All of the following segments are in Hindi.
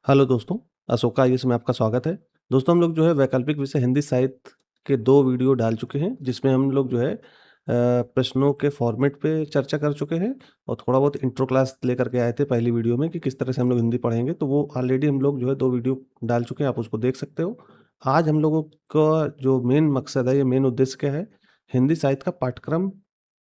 हेलो दोस्तों, अशोका आईएएस में आपका स्वागत है। दोस्तों हम लोग जो है वैकल्पिक विषय हिंदी साहित्य के 2 वीडियो डाल चुके हैं, जिसमें हम लोग जो है प्रश्नों के फॉर्मेट पे चर्चा कर चुके हैं और थोड़ा बहुत इंट्रो क्लास लेकर के आए थे पहली वीडियो में कि किस तरह से हम लोग हिंदी पढ़ेंगे, तो वो ऑलरेडी हम लोग जो है 2 वीडियो डाल चुके हैं, आप उसको देख सकते हो। आज हम लोगों का जो मेन मकसद है, ये मेन उद्देश्य क्या है, हिंदी साहित्य का पाठ्यक्रम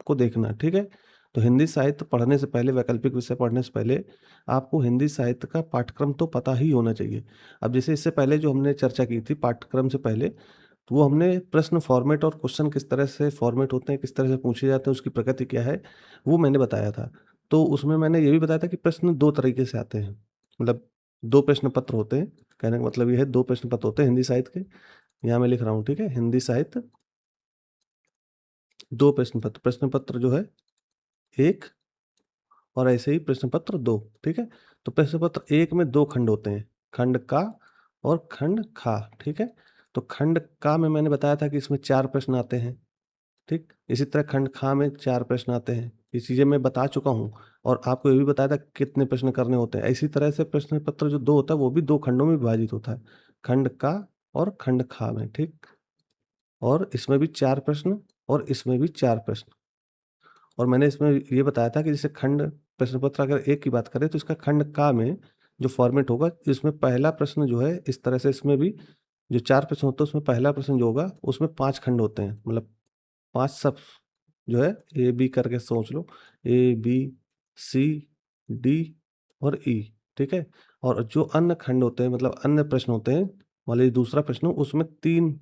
को देखना, ठीक है? तो हिंदी साहित्य पढ़ने से पहले, वैकल्पिक विषय पढ़ने से पहले आपको हिंदी साहित्य का पाठ्यक्रम तो पता ही होना चाहिए। अब जैसे इससे पहले जो हमने चर्चा की थी पाठ्यक्रम से पहले, तो वो हमने प्रश्न फॉर्मेट और क्वेश्चन किस तरह से फॉर्मेट होते हैं, किस तरह से पूछे जाते हैं, उसकी प्रकृति क्या है, वो मैंने बताया था। तो उसमें मैंने ये भी बताया था कि प्रश्न 2 तरीके से आते हैं। मतलब 2 प्रश्न पत्र होते हैं। कहने का मतलब ये है 2 प्रश्न पत्र होते हैं हिंदी साहित्य के। यहाँ मैं लिख रहा हूँ, ठीक है? हिंदी साहित्य 2 प्रश्न पत्र। प्रश्न पत्र जो है 1 और ऐसे ही प्रश्न पत्र 2, ठीक है? तो प्रश्न पत्र 1 में 2 खंड होते हैं, खंड का और खंड खा, ठीक है? तो खंड का में मैंने बताया था कि इसमें 4 प्रश्न आते हैं, ठीक? इसी तरह खंड खा में 4 प्रश्न आते हैं। ये चीज़ें मैं बता चुका हूँ और आपको ये भी बताया था कितने प्रश्न करने होते हैं। इसी तरह से प्रश्न पत्र जो 2 होता है, वो भी 2 खंडों में विभाजित होता है, खंड का और खंड खा में, ठीक? और इसमें भी 4 प्रश्न और इसमें भी 4 प्रश्न। और मैंने इसमें ये बताया था कि जैसे खंड प्रश्न पत्र अगर 1 की बात करें तो इसका खंड का में जो फॉर्मेट होगा, इसमें पहला प्रश्न जो है इस तरह से, इसमें भी जो 4 प्रश्न होते हैं उसमें पहला प्रश्न जो होगा उसमें 5 खंड होते हैं। मतलब 5 सब जो है ए, बी करके सोच लो, ए, बी, सी, डी और ई, ठीक है? और जो अन्य खंड होते हैं, मतलब अन्य प्रश्न होते हैं, मान लीजिए दूसरा प्रश्न हो उसमें 3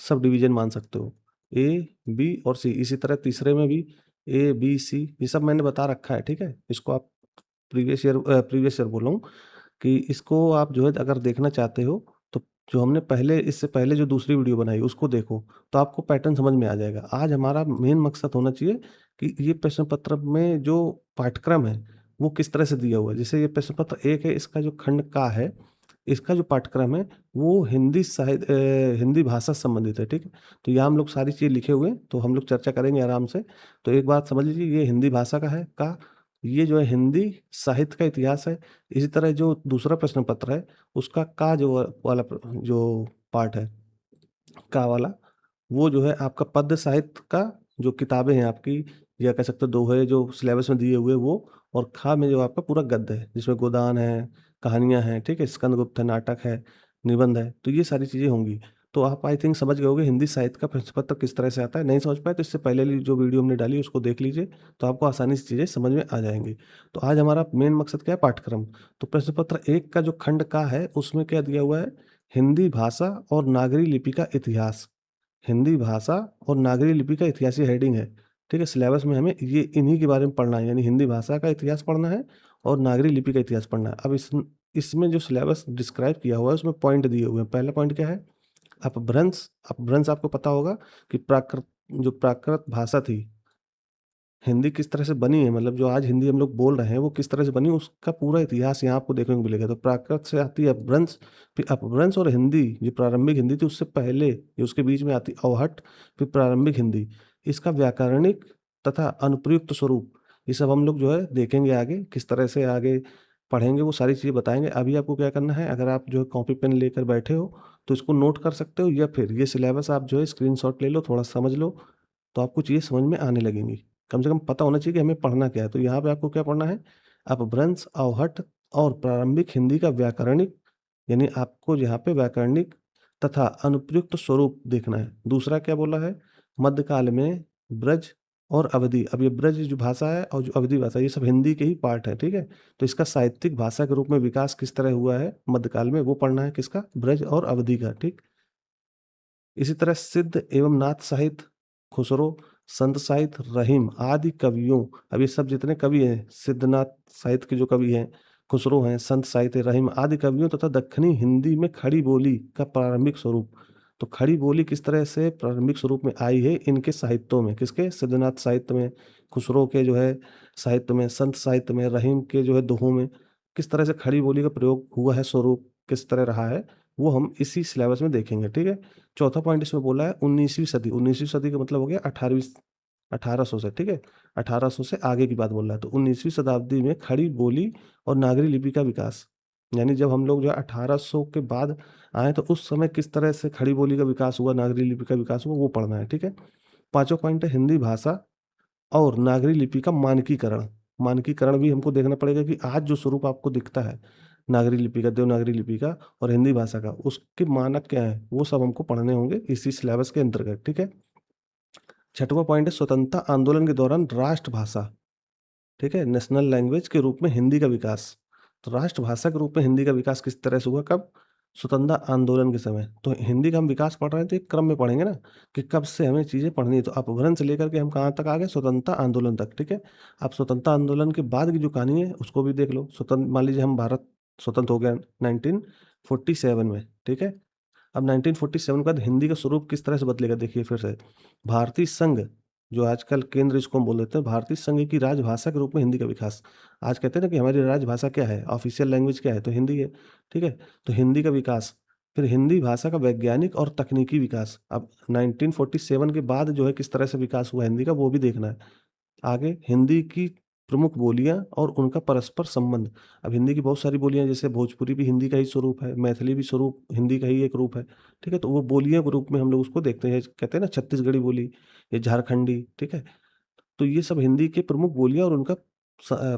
सब डिवीज़न मान सकते हो, ए, बी और सी। इसी तरह तीसरे में भी ए, बी, सी, ये सब मैंने बता रखा है, ठीक है? इसको आप प्रीवियस ईयर बोल रहा हूँ कि इसको आप जो है अगर देखना चाहते हो, तो जो हमने पहले, इससे पहले जो दूसरी वीडियो बनाई उसको देखो, तो आपको पैटर्न समझ में आ जाएगा। आज हमारा मेन मकसद होना चाहिए कि ये प्रश्न पत्र में जो पाठ्यक्रम है, वो किस तरह से दिया हुआ है। जैसे ये प्रश्न पत्र 1 है, इसका जो खंड का है, इसका जो पाठ्यक्रम है, वो हिंदी भाषा से संबंधित है, ठीक है? तो यहाँ हम लोग सारी चीज़ लिखे हुए हैं, तो हम लोग चर्चा करेंगे आराम से। तो एक बात समझ लीजिए, ये हिंदी भाषा का है, का। ये जो है हिंदी साहित्य का इतिहास है। इसी तरह जो दूसरा प्रश्न पत्र है, उसका का जो वाला जो पार्ट है, का वाला, वो जो है आपका पद्य साहित्य का, जो किताबें हैं आपकी, या कह सकते हो दोहे जो सिलेबस में दिए हुए वो, और खा में जो आपका पूरा गद्य है, जिसमें गोदान है, कहानियाँ हैं, ठीक है? स्कंदगुप्त है, नाटक है, निबंध है, तो ये सारी चीज़ें होंगी। तो आप आई थिंक समझ गए होंगे हिंदी साहित्य का प्रश्न पत्र किस तरह से आता है। नहीं समझ पाए तो इससे पहले वाली जो वीडियो हमने डाली उसको देख लीजिए, तो आपको आसानी से चीज़ें समझ में आ जाएँगी। तो आज हमारा मेन मकसद क्या है? पाठ्यक्रम। तो प्रश्न पत्र 1 का जो खंड का है, उसमें क्या दिया हुआ है? हिंदी भाषा और नागरी लिपि का इतिहास। हिंदी भाषा और नागरी लिपि का इतिहास, ये हेडिंग है, ठीक है? सिलेबस में हमें ये इन्हीं के बारे में पढ़ना है, यानी हिंदी भाषा का इतिहास पढ़ना है और नागरी लिपि का इतिहास पढ़ना है। अब इसमें जो सिलेबस डिस्क्राइब किया हुआ है उसमें पॉइंट दिए हुए हैं। पहला पॉइंट क्या है? अपभ्रंश आपको पता होगा कि प्राकृत भाषा थी, हिंदी किस तरह से बनी है, मतलब जो आज हिंदी हम लोग बोल रहे हैं वो किस तरह से बनी, उसका पूरा इतिहास यहाँ आपको देखने को मिलेगा। तो प्राकृत से आती है अपभ्रंश, फिर अपभ्रंश और हिंदी जो प्रारंभिक हिंदी थी उससे पहले, ये उसके बीच में आती अवहट, फिर प्रारंभिक हिंदी। इसका व्याकरणिक तथा अनुप्रयुक्त स्वरूप, ये सब हम लोग जो है देखेंगे आगे, किस तरह से आगे पढ़ेंगे वो सारी चीज़ें बताएँगे। अभी आपको क्या करना है, अगर आप जो है कॉपी पेन लेकर बैठे हो तो इसको नोट कर सकते हो, या फिर ये सिलेबस आप जो है स्क्रीनशॉट ले लो, थोड़ा समझ लो, तो आपको चीज़ें समझ में आने लगेंगी। कम से कम पता होना चाहिए कि हमें पढ़ना क्या है। तो यहाँ पे आपको क्या पढ़ना है? अपभ्रंश, अवहट्ठ और प्रारंभिक हिंदी का व्याकरणिक, यानी आपको यहाँ पे व्याकरणिक तथा अनुप्रयुक्त स्वरूप देखना है। दूसरा क्या बोला है? मध्यकाल में ब्रज और अवधी। अब ये ब्रज जो भाषा है और जो अवधी भाषा है, ये सब हिंदी के ही पार्ट है, ठीक है? तो इसका साहित्यिक भाषा के रूप में विकास किस तरह हुआ है मध्यकाल में, वो पढ़ना है किसका? ब्रज और अवधी का, ठीक? इसी तरह सिद्ध एवं नाथ साहित्य, खुसरो, संत साहित्य, रहीम आदि कवियों, अब ये सब जितने कवि हैं, सिद्धनाथ साहित्य के जो कवि हैं, खुसरो हैं, संत साहित्य, रहीम आदि कवियों तथा दक्खनी हिंदी में खड़ी बोली का प्रारंभिक स्वरूप। तो खड़ी बोली किस तरह से प्रारंभिक स्वरूप में आई है इनके साहित्यों में, किसके? सिद्धनाथ साहित्य में, खुसरो के जो है साहित्य में, संत साहित्य में, रहीम के जो है दोहों में, किस तरह से खड़ी बोली का प्रयोग हुआ है, स्वरूप किस तरह रहा है, वो हम इसी सिलेबस में देखेंगे, ठीक है? चौथा पॉइंट इसमें बोला है 19वीं सदी। 19वीं सदी का मतलब हो गया 1800 से, ठीक है? 1800 से आगे की बात बोल रहा है। तो 19वीं शताब्दी में खड़ी बोली और नागरी लिपि का विकास। यानी जब हम लोग जो है 1800 के बाद आए तो उस समय किस तरह से खड़ी बोली का विकास हुआ, नागरी लिपि का विकास हुआ, वो पढ़ना है। ठीक है, पांचवा पॉइंट है हिंदी भाषा और नागरी लिपि का मानकीकरण। मानकीकरण भी हमको देखना पड़ेगा कि आज जो स्वरूप आपको दिखता है नागरी लिपि का, देवनागरी लिपि का और हिंदी भाषा का, उसके मानक क्या है, वो सब हमको पढ़ने होंगे इसी सिलेबस के अंतर्गत। ठीक है, छठवां पॉइंट है स्वतंत्रता आंदोलन के दौरान राष्ट्रभाषा, ठीक है, नेशनल लैंग्वेज के रूप में हिंदी का विकास। तो राष्ट्रभाषा के रूप में हिंदी का विकास किस तरह से हुआ, कब, स्वतंत्रता आंदोलन के समय। तो हिंदी का हम विकास पढ़ रहे हैं तो एक क्रम में पढ़ेंगे ना कि कब से हमें चीज़ें पढ़नी है। तो अपभ्रंश से लेकर के हम कहाँ तक आ गए, स्वतंत्रता आंदोलन तक। ठीक है, अब स्वतंत्रता आंदोलन के बाद की जो कहानी है उसको भी देख लो। स्वतंत्र, मान लीजिए हम भारत स्वतंत्र हो गया 1947 में। ठीक है, अब 1947 के बाद हिंदी का स्वरूप किस तरह से बदलेगा, देखिए फिर से। भारतीय संघ, जो आजकल केंद्र इसको हम बोल देते हैं, भारतीय संघ की राजभाषा के रूप में हिंदी का विकास। आज कहते हैं ना कि हमारी राजभाषा क्या है, ऑफिशियल लैंग्वेज क्या है, तो हिंदी है। ठीक है, तो हिंदी का विकास, फिर हिंदी भाषा का वैज्ञानिक और तकनीकी विकास। अब 1947 के बाद जो है किस तरह से विकास हुआ हिंदी का, वो भी देखना है। आगे हिंदी की प्रमुख बोलियां और उनका परस्पर संबंध। अब हिंदी की बहुत सारी बोलियां, जैसे भोजपुरी भी हिंदी का ही स्वरूप है, मैथिली भी स्वरूप हिंदी का ही एक रूप है। ठीक है, तो वो बोलियां के रूप में हम लोग उसको देखते हैं, कहते हैं ना छत्तीसगढ़ी बोली, ये झारखंडी। ठीक है, तो ये सब हिंदी के प्रमुख बोलियां और उनका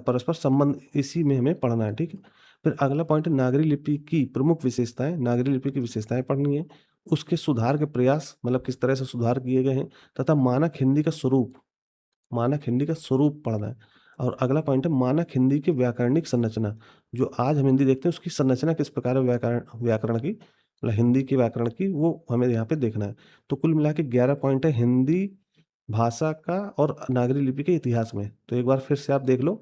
परस्पर संबंध, इसी में हमें पढ़ना है। ठीक है, फिर अगला पॉइंट है नागरी लिपि की प्रमुख विशेषताएं। नागरी लिपि की विशेषताएं पढ़नी है, उसके सुधार के प्रयास, मतलब किस तरह से सुधार किए गए हैं, तथा मानक हिंदी का स्वरूप, मानक हिंदी का स्वरूप पढ़ना है। और अगला पॉइंट है मानक हिंदी की व्याकरणिक संरचना। जो आज हम हिंदी देखते हैं उसकी संरचना किस प्रकार है, व्याकरण व्याकरण की, मतलब हिंदी के व्याकरण की, वो हमें यहाँ पे देखना है। तो कुल मिला के 11 पॉइंट है हिंदी भाषा का और नागरी लिपि के इतिहास में। तो एक बार फिर से आप देख लो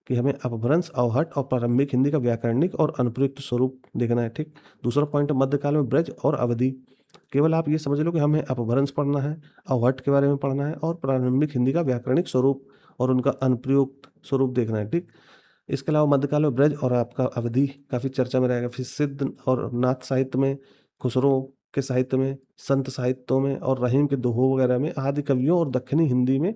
कि हमें अपभ्रंश, अवहट और प्रारंभिक हिंदी का व्याकरणिक और अनुप्रयुक्त स्वरूप देखना है। ठीक, दूसरा पॉइंट है मध्यकाल में ब्रज और अवधि। केवल आप ये समझ लो कि हमें अपभ्रंश पढ़ना है, अवहट के बारे में पढ़ना है और प्रारंभिक हिंदी का व्याकरणिक स्वरूप और उनका अनुप्रयुक्त स्वरूप देखना है। ठीक, इसके अलावा मध्यकाल में ब्रज और आपका अवधि काफ़ी चर्चा में रहेगा। फिर सिद्ध और नाथ साहित्य में, खुसरो के साहित्य में, संत साहित्यों में और रहीम के दोहों वगैरह में आदि कवियों और दक्षिणी हिंदी में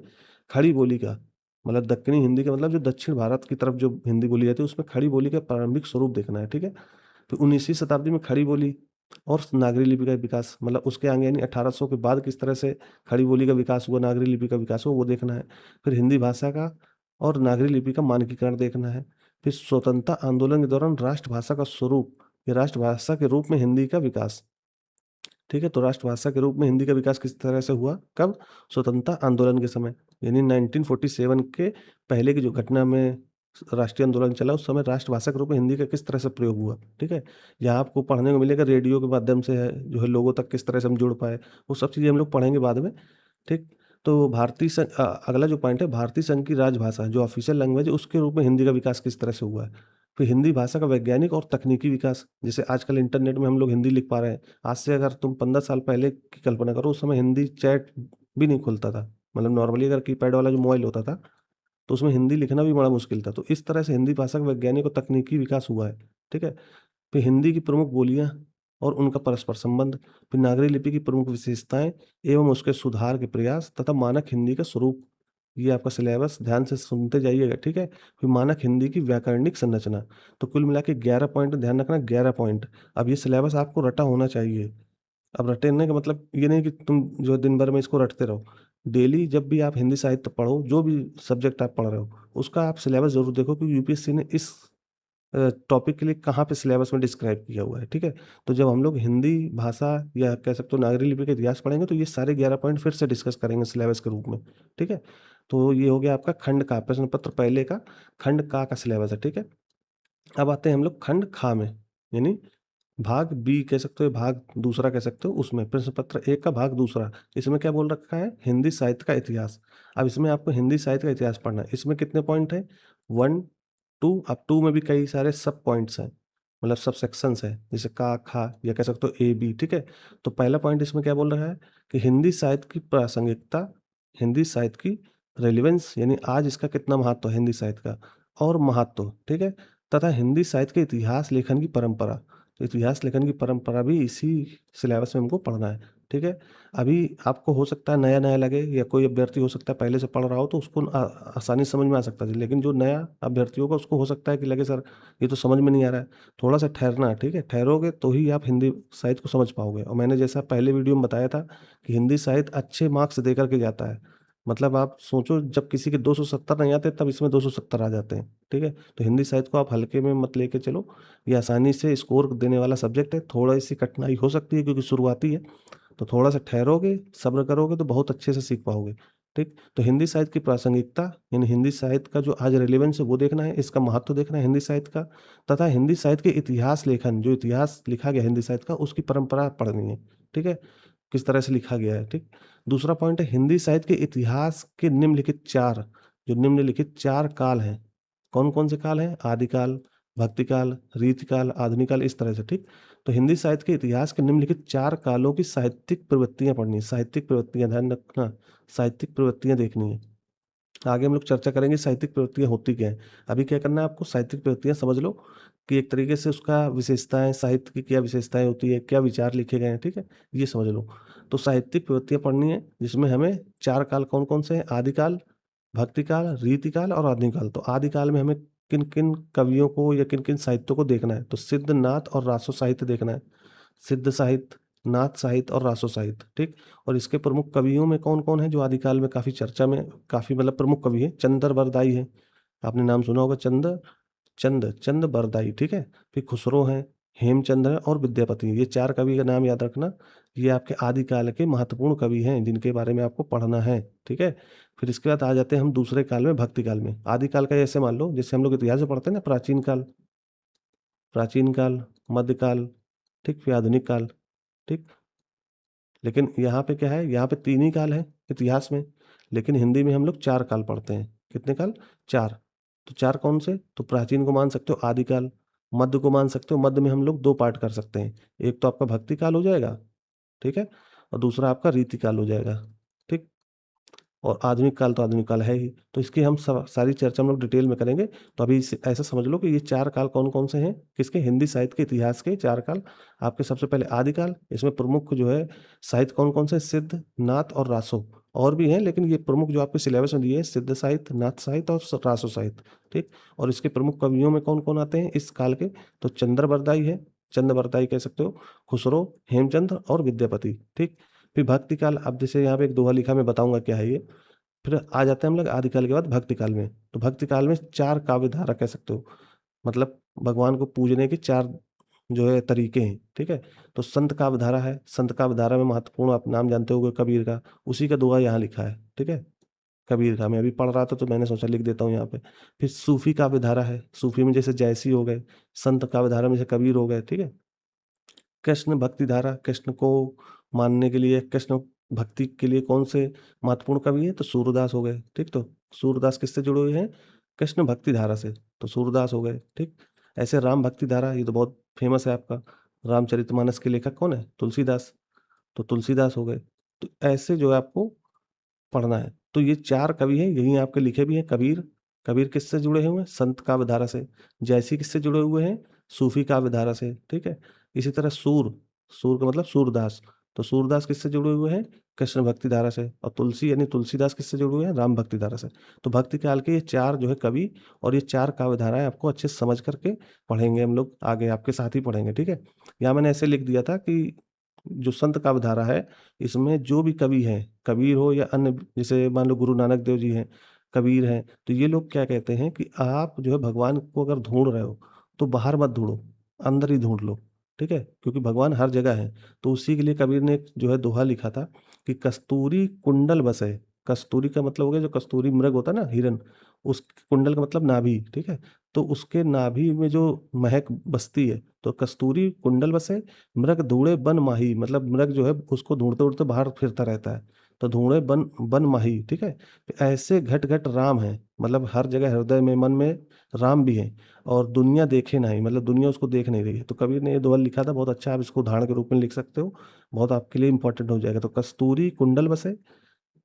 खड़ी बोली का, मतलब दक्षिणी हिंदी का मतलब जो दक्षिण भारत की तरफ जो हिंदी बोली जाती है उसमें खड़ी बोली का प्रारंभिक स्वरूप देखना है। ठीक है, फिर 19वीं शताब्दी में खड़ी बोली और नागरी लिपि का विकास, मतलब उसके आगे यानी 1800 के बाद किस तरह से खड़ी बोली का विकास हुआ, नागरी लिपि का विकास हुआ, वो देखना है। फिर हिंदी भाषा का और नागरी लिपि का मानकीकरण देखना है। फिर स्वतंत्रता आंदोलन के दौरान राष्ट्रभाषा का स्वरूप, ये राष्ट्रभाषा के रूप में हिंदी का विकास। ठीक है, तो राष्ट्रभाषा के रूप में हिंदी का विकास किस तरह से हुआ, कब, स्वतंत्रता आंदोलन के समय, यानी 1947 के पहले की जो घटना में राष्ट्रीय आंदोलन चला उस समय राष्ट्रभाषा के रूप में हिंदी का किस तरह से प्रयोग हुआ। ठीक है, यहाँ आपको पढ़ने को मिलेगा रेडियो के माध्यम से है जो है लोगों तक किस तरह से हम जुड़ पाए, वो सब चीज़ें हम लोग पढ़ेंगे बाद में। ठीक, तो भारतीय संघ, अगला जो पॉइंट है भारतीय संघ की राजभाषा जो ऑफिशियल लैंग्वेज है उसके रूप में हिंदी का विकास किस तरह से हुआ है। फिर हिंदी भाषा का वैज्ञानिक और तकनीकी विकास, जैसे आजकल इंटरनेट में हम लोग हिंदी लिख पा रहे हैं। आज से अगर तुम 15 साल पहले की कल्पना करो, उस समय हिंदी चैट भी नहीं खुलता था, मतलब नॉर्मली अगर कीपैड वाला जो मोबाइल होता था तो उसमें हिंदी लिखना भी बड़ा मुश्किल था। तो इस तरह से हिंदी भाषा का वैज्ञानिक और तकनीकी विकास हुआ है। ठीक है, फिर हिंदी की प्रमुख बोलियां और उनका परस्पर संबंध, फिर नागरी लिपि की प्रमुख विशेषताएं एवं उसके सुधार के प्रयास तथा मानक हिंदी का स्वरूप। ये आपका सिलेबस ध्यान से सुनते जाइएगा। ठीक है, फिर मानक हिंदी की व्याकरणिक संरचना। तो कुल मिला के 11 पॉइंट ध्यान रखना, 11 पॉइंट। अब ये सिलेबस आपको रटा होना चाहिए। अब रटने का मतलब ये नहीं कि तुम जो है दिन भर में इसको रटते रहो। डेली जब भी आप हिंदी साहित्य पढ़ो, जो भी सब्जेक्ट आप पढ़ रहे हो, उसका आप सिलेबस ज़रूर देखो कि यूपीएससी ने इस टॉपिक के लिए कहाँ पे सिलेबस में डिस्क्राइब किया हुआ है। ठीक है, तो जब हम लोग हिंदी भाषा या कह सकते हो नागरी लिपि का इतिहास पढ़ेंगे तो ये सारे 11 पॉइंट फिर से डिस्कस करेंगे सिलेबस के रूप में। ठीक है, तो ये हो गया आपका खंड का, प्रश्न पत्र पहले का खंड का सिलेबस है। ठीक है, अब आते हैं हम लोग खंड खा में, यानी भाग बी कह सकते हो, भाग दूसरा कह सकते हो, उसमें प्रश्न पत्र 1 का भाग दूसरा। इसमें क्या बोल रखा है, हिंदी साहित्य का इतिहास। अब इसमें आपको हिंदी साहित्य का इतिहास पढ़ना है। इसमें कितने पॉइंट हैं, 1, 2। अब 2 में भी कई सारे सब पॉइंट्स हैं, मतलब सब सेक्शंस हैं, जैसे का, खा या कह सकते हो ए, बी। ठीक है, तो पहला पॉइंट इसमें क्या बोल रहा है कि हिंदी साहित्य की प्रासंगिकता, हिंदी साहित्य की रेलिवेंस, यानी आज इसका कितना महत्व है हिंदी साहित्य का, और महत्व। ठीक है, तथा हिंदी साहित्य के इतिहास लेखन की परंपरा। तो इतिहास लेखन की परंपरा भी इसी सिलेबस में हमको पढ़ना है। ठीक है। अभी आपको हो सकता है नया-नया लगे या कोई अभ्यर्थी हो सकता है पहले से पढ़ रहा हो तो उसको आसानी से समझ में आ सकता है। लेकिन जो नया अभ्यर्थी होगा उसको हो सकता है कि लगे सर ये तो समझ में नहीं आ रहा है। थोड़ा-सा ठहरना है, ठीक है? ठहरोगे तो ही आप हिंदी साहित्य को समझ पाओगे और मैंने जैसा पहले वीडियो में बताया था कि हिंदी साहित्य अच्छे मार्क्स देकर के जाता है। मतलब आप सोचो जब किसी के 270 नहीं आते तब इसमें 270 आ जाते हैं, ठीक है? तो हिंदी साहित्य को आप हल्के में मत लेके चलो, ये आसानी से स्कोर देने वाला सब्जेक्ट है। थोड़ी-सी कठिनाई हो सकती है क्योंकि शुरुआती है, तो थोड़ा-सा ठहरोगे, सब्र करोगे तो बहुत अच्छे से सीख पाओगे, ठीक? तो हिंदी साहित्य की प्रासंगिकता यानी हिंदी साहित्य का जो आज रेलेवेंस है वो देखना है, इसका महत्व देखना है हिंदी साहित्य का तथा हिंदी साहित्य के इतिहास लेखन जो इतिहास लिखा गया हिंदी साहित्य का उसकी परंपरा पढ़नी है, ठीक है? किस तरह से लिखा गया है, ठीक? दूसरा पॉइंट है हिंदी साहित्य के इतिहास के निम्नलिखित 4 काल हैं। कौन-कौन से काल हैं? आदिकाल, भक्तिकाल, रीतिकाल, आधुनिक काल इस तरह से, ठीक? तो हिंदी साहित्य के इतिहास के निम्नलिखित 4 कालों की साहित्यिक प्रवृत्तियाँ पढ़नी है, साहित्यिक प्रवृत्तियाँ ध्यान रखना, साहित्यिक प्रवृत्तियाँ देखनी है। आगे हम लोग चर्चा करेंगे साहित्यिक प्रवृत्तियाँ होती क्या हैं। अभी क्या करना है आपको साहित्यिक प्रवृत्तियाँ समझ लो कि एक तरीके से उसका विशेषताएँ साहित्य की क्या विशेषताएँ होती है, क्या विचार लिखे गए हैं, ठीक है? ये समझ लो। तो साहित्यिक प्रवृत्तियाँ पढ़नी है जिसमें हमें 4 काल कौन-कौन से हैं? आदिकाल, भक्तिकाल, रीतिकाल और आधुनिक काल। तो आदिकाल में हमें किन-किन कवियों को या किन-किन साहित्यों को देखना है? तो सिद्ध, नाथ और रासो साहित्य देखना है। सिद्ध साहित्य, नाथ साहित्य और रासो साहित्य, ठीक? और इसके प्रमुख कवियों में कौन-कौन हैं जो आदिकाल में काफ़ी चर्चा में काफ़ी मतलब प्रमुख कवि हैं? चंदर बरदाई हैं, आपने नाम सुना होगा चंद बरदाई, ठीक है? फिर खुसरो हैं, हेमचंद हैं और विद्यापति हैं। ये 4 कवि का नाम याद रखना, ये आपके आदिकाल के महत्वपूर्ण कवि हैं जिनके बारे में आपको पढ़ना है, ठीक है? फिर इसके बाद आ जाते हैं हम दूसरे काल में, भक्ति काल में। आदिकाल का ऐसे मान लो जैसे हम लोग इतिहास में पढ़ते हैं ना प्राचीन काल, मध्यकाल, ठीक? फिर आधुनिक काल, ठीक? लेकिन यहाँ पे क्या है, यहाँ पे 3 ही काल हैं इतिहास में, लेकिन हिंदी में हम लोग 4 काल पढ़ते हैं। कितने काल? 4। तो 4 कौन से? तो प्राचीन को मान सकते हो आदिकाल, मध्य को मान सकते हो, मध्य में हम लोग 2 पार्ट कर सकते हैं। एक तो आपका भक्ति काल हो जाएगा, ठीक है? और दूसरा आपका रीति काल हो जाएगा, ठीक? और आधुनिक काल तो आधुनिक काल है ही। तो इसकी हम सारी चर्चा हम लोग डिटेल में करेंगे। तो अभी इसे ऐसा समझ लो कि ये 4 काल कौन-कौन से हैं? किसके? हिंदी साहित्य के इतिहास के 4 काल। आपके सबसे पहले आदिकाल, इसमें प्रमुख जो है साहित्य कौन-कौन से? सिद्ध, नाथ और रासो। और भी हैं लेकिन ये प्रमुख जो आपके सिलेबस में दिए हैं सिद्ध साहित्य, नाथ साहित्य और रासो साहित्य, ठीक? और इसके प्रमुख कवियों में कौन-कौन आते हैं इस काल के? तो चंद्र बरदाई है, चंद बरदाई कह सकते हो, खुसरो, हेमचंद्र और विद्यापति, ठीक? फिर भक्ति काल, अब जैसे यहाँ पे एक दोहा लिखा मैं बताऊँगा क्या है ये। फिर आ जाते हैं हम लोग आदिकाल के बाद भक्ति काल में। तो भक्ति काल में 4 काव्य धारा कह सकते हो। मतलब भगवान को पूजने के 4 जो है तरीके हैं, ठीक है? तो संत काव्य धारा है, संत काव्य धारा में महत्वपूर्ण आप नाम जानते होंगे कबीर का, उसी का दोहा यहाँ लिखा है, ठीक है? कबीर का, मैं अभी पढ़ रहा था तो मैंने सोचा लिख देता हूँ यहाँ पे। फिर सूफ़ी काव्य धारा है, सूफ़ी में जैसे जैसी हो गए, संत काव्य धारा में जैसे कबीर हो गए, ठीक है? कृष्ण भक्ति धारा, कृष्ण को मानने के लिए, कृष्ण भक्ति के लिए कौन से महत्वपूर्ण कवि हैं? तो सूरदास हो गए, ठीक? तो सूरदास किससे जुड़े हुए हैं? कृष्ण भक्ति धारा से, तो सूरदास हो गए, ठीक? ऐसे राम भक्ति धारा, ये तो बहुत फेमस है आपका, रामचरितमानस के लेखक कौन है? तुलसीदास, तो तुलसीदास हो गए। तो ऐसे जो है आपको पढ़ना है। तो ये 4 कवि हैं, यही आपके लिखे भी हैं कबीर, कबीर किससे जुड़े हुए हैं? संत काव्य धारा से। जैसी किससे जुड़े हुए हैं? सूफ़ी काव्य धारा से, ठीक है? इसी तरह सूर का मतलब सूरदास, तो सूरदास किससे जुड़े हुए हैं? कृष्ण भक्ति धारा से। और तुलसी यानी तुलसीदास किससे जुड़े हुए हैं? राम भक्ति धारा से। तो भक्ति काल के ये 4 जो है कवि और ये 4 काव्य धाराएँ आपको अच्छे से समझ कर के पढ़ेंगे हम लोग, आगे आपके साथ ही पढ़ेंगे, ठीक है? यहाँ मैंने ऐसे लिख दिया था कि जो संत काव्य धारा है, इसमें जो भी कवि हैं, कबीर हो या अन्य जैसे मान लो गुरु नानक देव जी हैं, कबीर हैं, तो ये लोग क्या कहते हैं कि आप जो है भगवान को अगर ढूँढ रहे हो, तो बाहर मत ढूँढो, अंदर ही ढूँढ लो, ठीक है? क्योंकि भगवान हर जगह है। तो उसी के लिए कबीर ने एक जो है दोहा लिखा था कि कस्तूरी कुंडल बसे, कस्तूरी का मतलब हो गया जो कस्तूरी मृग होता है ना हिरन, उस कुंडल का मतलब नाभि, ठीक है? तो उसके नाभि में जो महक बसती है, तो कस्तूरी कुंडल बसे मृग ढूँढ़े बन माही, मतलब मृग जो है उसको ढूँढते-ढूँढते बाहर फिरता रहता है। तो ढूँढ़े बन बन माही, ठीक है? ऐसे घट-घट राम हैं, मतलब हर जगह हृदय में, मन में राम भी हैं और दुनिया देखे नाही, मतलब दुनिया उसको देख नहीं रही है। तो कबीर ने ये दोहा लिखा था बहुत अच्छा, आप इसको उदाहरण के रूप में लिख सकते हो, बहुत आपके लिए इम्पोर्टेंट हो जाएगा। तो कस्तूरी कुंडल बसे,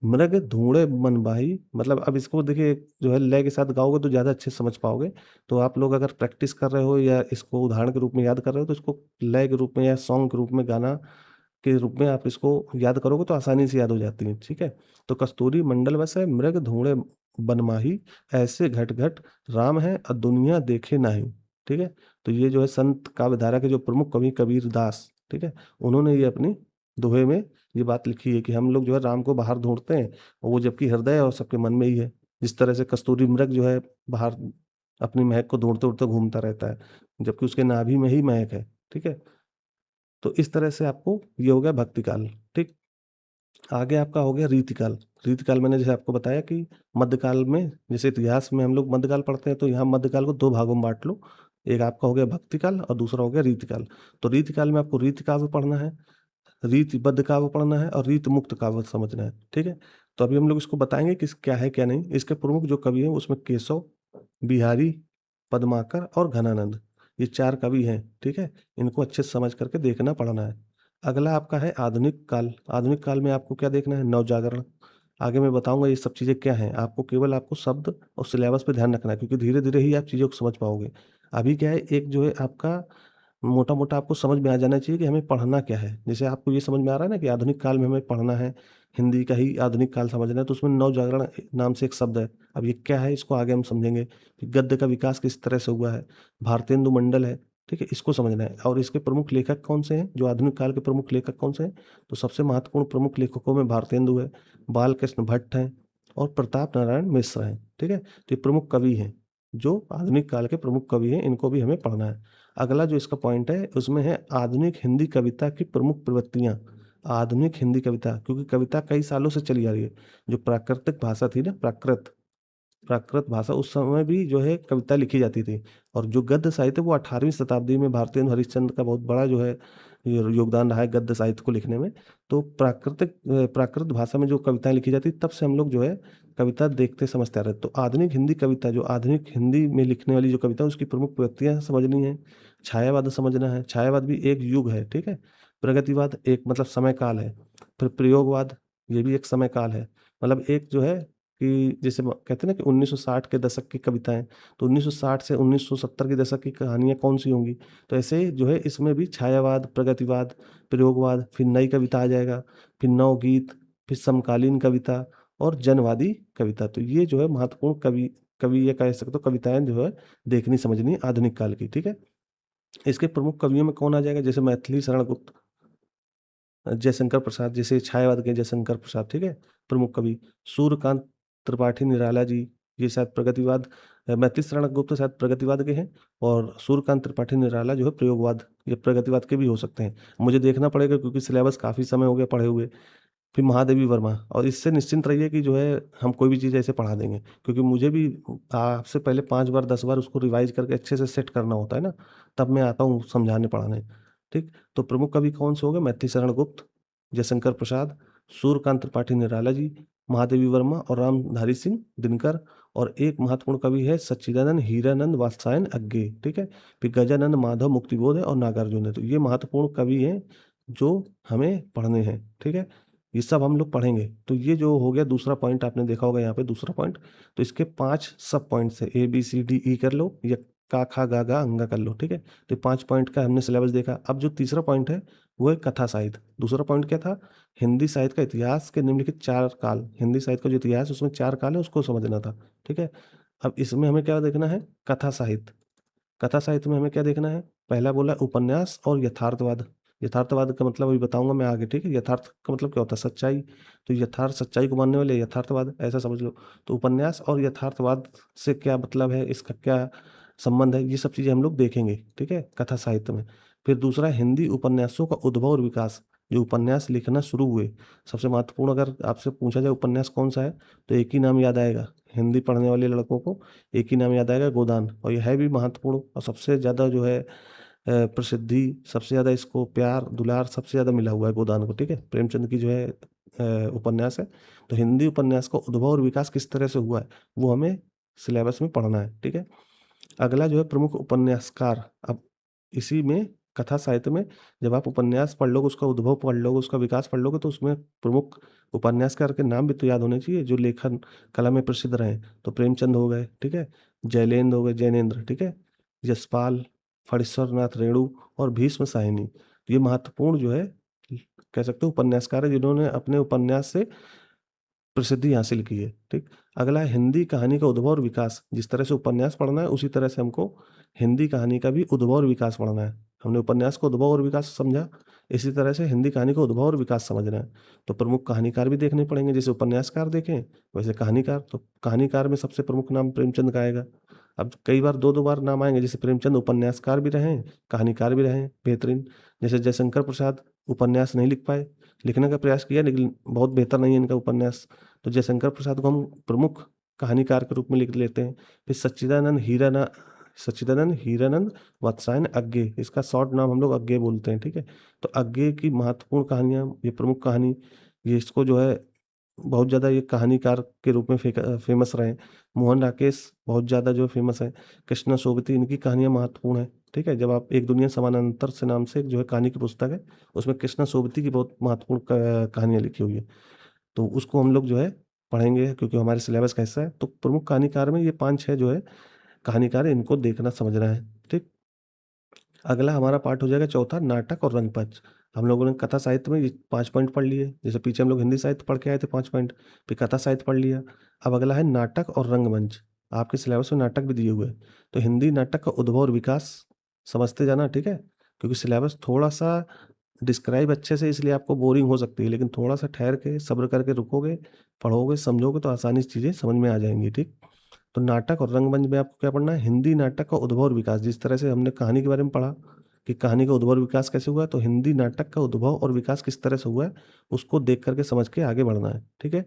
मृग ढूँढ़े मन माही, मतलब अब इसको देखिए जो है लय के साथ गाओगे तो ज़्यादा अच्छे से समझ पाओगे। तो आप लोग अगर प्रैक्टिस कर रहे हो या इसको उदाहरण के रूप में याद कर रहे हो तो इसको लय के रूप में या सॉन्ग के रूप में गाना के रूप में आप इसको याद करोगे तो आसानी से याद हो जाती है, ठीक है। तो कस्तूरी मंडल बस है, मृग धूणे बनमाही, ऐसे घट घट राम है दुनिया देखे नाही, ठीक है। तो ये जो है संत काव्यधारा के जो प्रमुख कवि कबीरदास, ठीक है, उन्होंने ये अपनी दोहे में ये बात लिखी है कि हम लोग जो है राम को बाहर ढूंढते हैं और वो जबकि हृदय और सबके मन में ही है। जिस तरह से कस्तूरी मृग जो है बाहर अपनी महक को ढूंढते ढूंढते घूमता रहता है, जबकि उसके नाभि में ही महक है, ठीक है। तो इस तरह से आपको ये हो गया भक्ति काल, ठीक। आगे आपका हो गया रीतिकाल। रीतिकाल मैंने जैसे आपको बताया कि मध्यकाल में, जैसे इतिहास में हम लोग मध्यकाल पढ़ते हैं तो यहाँ मध्यकाल को 2 भागों में बाँट लो। एक आपका हो गया भक्ति काल और दूसरा हो गया रीतिकाल। तो रीतिकाल में आपको रीति काव्य पढ़ना है, रीतिबद्ध काव्य पढ़ना है और रीत मुक्त काव्य समझना है, ठीक है। तो अभी हम लोग इसको बताएँगे कि क्या है क्या नहीं। इसके प्रमुख जो कवि हैं उसमें केशव, बिहारी, पद्माकर और घनानंद, ये 4 कवि हैं, ठीक है। इनको अच्छे से समझ करके देखना पढ़ना है। अगला आपका है आधुनिक काल। आधुनिक काल में आपको क्या देखना है? नवजागरण। आगे मैं बताऊँगा ये सब चीज़ें क्या हैं। आपको शब्द और सिलेबस पे ध्यान रखना है क्योंकि धीरे-धीरे ही आप चीज़ों को समझ पाओगे। अभी क्या है, एक जो है आपका मोटा-मोटा आपको समझ में आ जाना चाहिए कि हमें पढ़ना क्या है। जैसे आपको ये समझ में आ रहा है ना कि आधुनिक काल में हमें पढ़ना है, हिंदी का ही आधुनिक काल समझना है, तो उसमें नवजागरण नाम से एक शब्द है। अब ये क्या है इसको आगे हम समझेंगे कि गद्य का विकास किस तरह से हुआ है, भारतेंदु मंडल है, ठीक है? इसको समझना है और इसके प्रमुख लेखक कौन से हैं, जो आधुनिक काल के प्रमुख लेखक कौन से हैं? तो सबसे महत्वपूर्ण प्रमुख लेखकों में भारतेंदु है, बालकृष्ण भट्ट हैं और प्रताप नारायण मिश्र हैं, ठीक है? तो ये प्रमुख कवि हैं, जो आधुनिक काल के प्रमुख कवि हैं, इनको भी हमें पढ़ना है। अगला जो इसका पॉइंट है उसमें है आधुनिक हिंदी कविता की प्रमुख प्रवृत्तियाँ। आधुनिक हिंदी कविता, क्योंकि कविता कई सालों से चली आ रही है। जो प्राकृतिक भाषा थी ना, प्राकृत प्राकृत भाषा, उस समय भी जो है कविता लिखी जाती थी और जो गद्य साहित्य वो 18वीं शताब्दी में भारतेंदु हरिश्चंद्र का बहुत बड़ा जो है योगदान रहा है गद्य साहित्य को लिखने में। तो प्राकृत भाषा में जो कविताएँ लिखी जाती तब से हम लोग जो है कविता देखते समझते आ रहे हैं। तो आधुनिक हिंदी कविता, जो आधुनिक हिंदी में लिखने वाली जो कविता है उसकी प्रमुख प्रवृत्तियाँ समझनी है। छायावाद समझना है, छायावाद भी एक युग है, ठीक है? प्रगतिवाद एक मतलब समय काल है। फिर प्रयोगवाद, ये भी एक समय काल है। मतलब एक जो है कि जैसे म कहते हैं ना कि 1960 के दशक की कविताएँ, तो 1960 से 1970 के दशक की कहानियाँ कौन-सी होंगी? तो ऐसे ही जो है इसमें भी छायावाद, प्रगतिवाद, प्रयोगवाद, फिर नई कविता आ जाएगा, फिर नवगीत, फिर समकालीन कविता और जनवादी कविता। तो ये जो है महत्वपूर्ण कवि या कह सकते हो कविताएँ जो है देखनी समझनी है आधुनिक काल की, ठीक है? इसके प्रमुख कवियों में कौन आ जाएगा? जैसे मैथिली शरण गुप्त, जयशंकर प्रसाद, जैसे छायावाद के जयशंकर प्रसाद, ठीक है? प्रमुख कवि। सूर्यकांत त्रिपाठी निराला जी, ये शायद मैथिली शरण गुप्त शायद प्रगतिवाद के हैं और सूर्यकांत त्रिपाठी निराला जो है प्रयोगवाद, ये प्रगतिवाद के भी हो सकते हैं। मुझे देखना पड़ेगा क्योंकि सिलेबस काफ़ी समय हो गया पढ़े हुए। फिर महादेवी वर्मा, और इससे निश्चिंत रहिए कि जो है हम कोई भी चीज़ ऐसे पढ़ा देंगे क्योंकि मुझे भी आपसे पहले 5 बार 10 बार उसको रिवाइज़ करके अच्छे से सेट करना होता है ना, तब मैं आता हूँ समझाने पढ़ाने, ठीक? तो प्रमुख कवि कौन से हो गए? मैथिली शरण गुप्त, जयशंकर प्रसाद, सूर्यकांत त्रिपाठी निराला जी, महादेवी वर्मा और रामधारी सिंह दिनकर। और एक महत्वपूर्ण कवि है सच्चिदानंद हीरानंद वात्स्यायन अग्गे, ठीक है? फिर गजानंद माधव मुक्तिबोध है और नागार्जुन है। तो ये महत्वपूर्ण कवि हैं जो हमें पढ़ने हैं, ठीक है? ये सब हम लोग पढ़ेंगे। तो ये जो हो गया दूसरा पॉइंट, आपने देखा होगा यहाँ पे दूसरा पॉइंट। तो इसके 5 सब पॉइंट्स हैं, ए, बी, सी, डी, ई कर लो या का, खा, गा, घा, अंगा कर लो, ठीक है? तो 5 पॉइंट का हमने सिलेबस देखा। अब जो तीसरा पॉइंट है वो है कथा साहित्य। दूसरा पॉइंट क्या था? हिंदी साहित्य का इतिहास के निम्नलिखित 4 काल, हिंदी साहित्य का जो इतिहास है उसमें 4 काल है उसको समझना था, ठीक है? अब इसमें हमें क्या देखना है? कथा साहित्य। कथा साहित्य में हमें क्या देखना है? पहला बोला उपन्यास और यथार्थवाद। यथार्थवाद का मतलब अभी बताऊँगा मैं आगे, ठीक है? यथार्थ का मतलब क्या होता है? सच्चाई। तो यथार्थ सच्चाई को मानने वाले यथार्थवाद, ऐसा समझ लो। तो उपन्यास और यथार्थवाद से क्या मतलब है? इसका क्या संबंध है? ये सब चीज़ें हम लोग देखेंगे, ठीक है? कथा साहित्य में। फिर दूसरा हिंदी उपन्यासों का उद्भव और विकास। जो उपन्यास लिखना शुरू हुए, सबसे महत्वपूर्ण अगर आपसे पूछा जाए उपन्यास कौन-सा है? तो एक ही नाम याद आएगा। हिंदी पढ़ने वाले लड़कों को एक ही नाम याद आएगा, गोदान। और ये है भी महत्वपूर्ण और सबसे ज़्यादा जो है प्रसिद्धि, सबसे ज़्यादा इसको प्यार दुलार सबसे ज़्यादा मिला हुआ है गोदान को, ठीक है? प्रेमचंद की जो है उपन्यास है। तो हिंदी उपन्यास का उद्भव और विकास किस तरह से हुआ है, वो हमें सिलेबस में पढ़ना है, ठीक है? अगला जो है प्रमुख उपन्यासकार। अब इसी में कथा साहित्य में जब आप उपन्यास पढ़ लोगे, उसका उद्भव पढ़ लोगे, उसका विकास पढ़ लोगे, तो उसमें प्रमुख उपन्यासकार के नाम भी तो याद होने चाहिए, जो लेखन कला में प्रसिद्ध रहे। तो प्रेमचंद हो गए, ठीक है? जयलेंद्र हो गए, जैनेंद्र, ठीक है? यशपाल, फणीश्वरनाथ रेणु और भीष्म साहनी। ये महत्वपूर्ण जो है कह सकते हो उपन्यासकार है जिन्होंने अपने उपन्यास से प्रसिद्धि हासिल की है, ठीक। अगला है हिंदी कहानी का उद्भव और विकास। जिस तरह से उपन्यास पढ़ना है उसी तरह से हमको हिंदी कहानी का भी उद्भव और विकास पढ़ना है। हमने उपन्यास का उद्भव और विकास समझा, इसी तरह से हिंदी कहानी का उद्भव और विकास समझना है। तो प्रमुख कहानीकार भी देखने पड़ेंगे, जैसे उपन्यासकार देखें वैसे कहानीकार। तो कहानीकार में सबसे प्रमुख नाम प्रेमचंद का आएगा। अब कई बार 2-2 बार नाम आएँगे, जैसे प्रेमचंद उपन्यासकार भी रहे, कहानीकार भी रहे बेहतरीन। जैसे जयशंकर प्रसाद उपन्यास नहीं लिख पाए, लिखने का प्रयास किया लेकिन बहुत बेहतर नहीं है इनका उपन्यास। तो जयशंकर प्रसाद को हम प्रमुख कहानीकार के रूप में लिख लेते हैं। फिर सच्चिदानंद हीरानंद वात्स्यायन अज्ञे, इसका शॉर्ट नाम हम लोग अज्ञे बोलते हैं, ठीक है। तो अज्ञे की महत्वपूर्ण कहानियाँ, ये प्रमुख कहानी, ये इसको जो है बहुत ज़्यादा ये कहानीकार के रूप में फेमस रहे। मोहन राकेश बहुत ज़्यादा जो फेमस है। कृष्णा सोबती, इनकी कहानियाँ महत्वपूर्ण हैं, ठीक है। जब आप एक दुनिया समानांतर से नाम से जो है कहानी की पुस्तक है, उसमें कृष्णा सोबती की बहुत महत्वपूर्ण कहानियाँ लिखी हुई है। तो उसको हम लोग जो है पढ़ेंगे क्योंकि हमारे सिलेबस का हिस्सा है। तो प्रमुख कहानीकार में ये 5-6 जो है कहानीकार है, इनको देखना समझना है, ठीक। अगला हमारा पार्ट हो जाएगा चौथा, नाटक और रंगमंच। हम लोगों ने कथा साहित्य में ये 5 पॉइंट पढ़ लिए, जैसे पीछे हम लोग हिंदी साहित्य पढ़ के आए थे 5 पॉइंट, फिर कथा साहित्य पढ़ लिया। अब अगला है नाटक और रंगमंच। आपके सिलेबस में नाटक भी दिए हुए हैं, तो हिंदी नाटक का उद्भव और विकास समझते जाना, ठीक है। क्योंकि सिलेबस थोड़ा-सा डिस्क्राइब अच्छे से इसलिए आपको बोरिंग हो सकती है, लेकिन थोड़ा-सा ठहर के, सब्र करके रुकोगे, पढ़ोगे, समझोगे तो आसानी से चीज़ें समझ में आ जाएँगी, ठीक। तो नाटक और रंगमंच में आपको क्या पढ़ना है? हिंदी नाटक का उद्भव और विकास। जिस तरह से हमने कहानी के बारे में पढ़ा कि कहानी का उद्भव और विकास कैसे हुआ, तो हिंदी नाटक का उद्भव और विकास किस तरह से हुआ है, उसको देख कर के समझ के आगे बढ़ना है, ठीक है?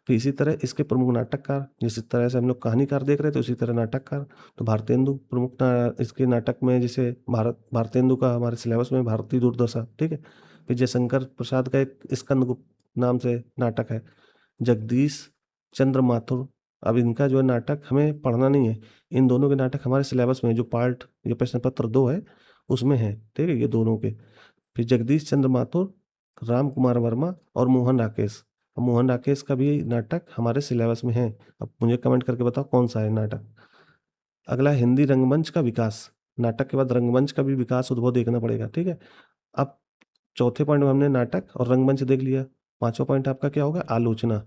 फिर इसी तरह इसके प्रमुख नाटककार, जिस तरह से हम लोग कहानीकार देख रहे थे, उसी तरह नाटककार। तो भारतेंदु प्रमुख इसके नाटक में, जैसे भारतेंदु का हमारे सिलेबस में भारतीय दुर्दशा, ठीक है? फिर जयशंकर प्रसाद का एक स्कंदगुप्त नाम से नाटक है। जगदीश चंद्र माथुर, अब इनका जो है नाटक हमें पढ़ना नहीं है। इन दोनों के नाटक हमारे सिलेबस में जो पार्ट, जो प्रश्न पत्र 2 है, उसमें है, ठीक है? ये दोनों के। फिर जगदीश चंद्र माथुर, राम कुमार वर्मा और मोहन राकेश। अब मोहन राकेश का भी नाटक हमारे सिलेबस में है। अब मुझे कमेंट करके बताओ कौन-सा है नाटक? अगला हिंदी रंगमंच का विकास। नाटक के बाद रंगमंच का भी विकास उद्भव देखना पड़ेगा, ठीक है? अब चौथे पॉइंट में हमने नाटक और रंगमंच देख लिया। 5वाँ पॉइंट आपका क्या होगा? आलोचना।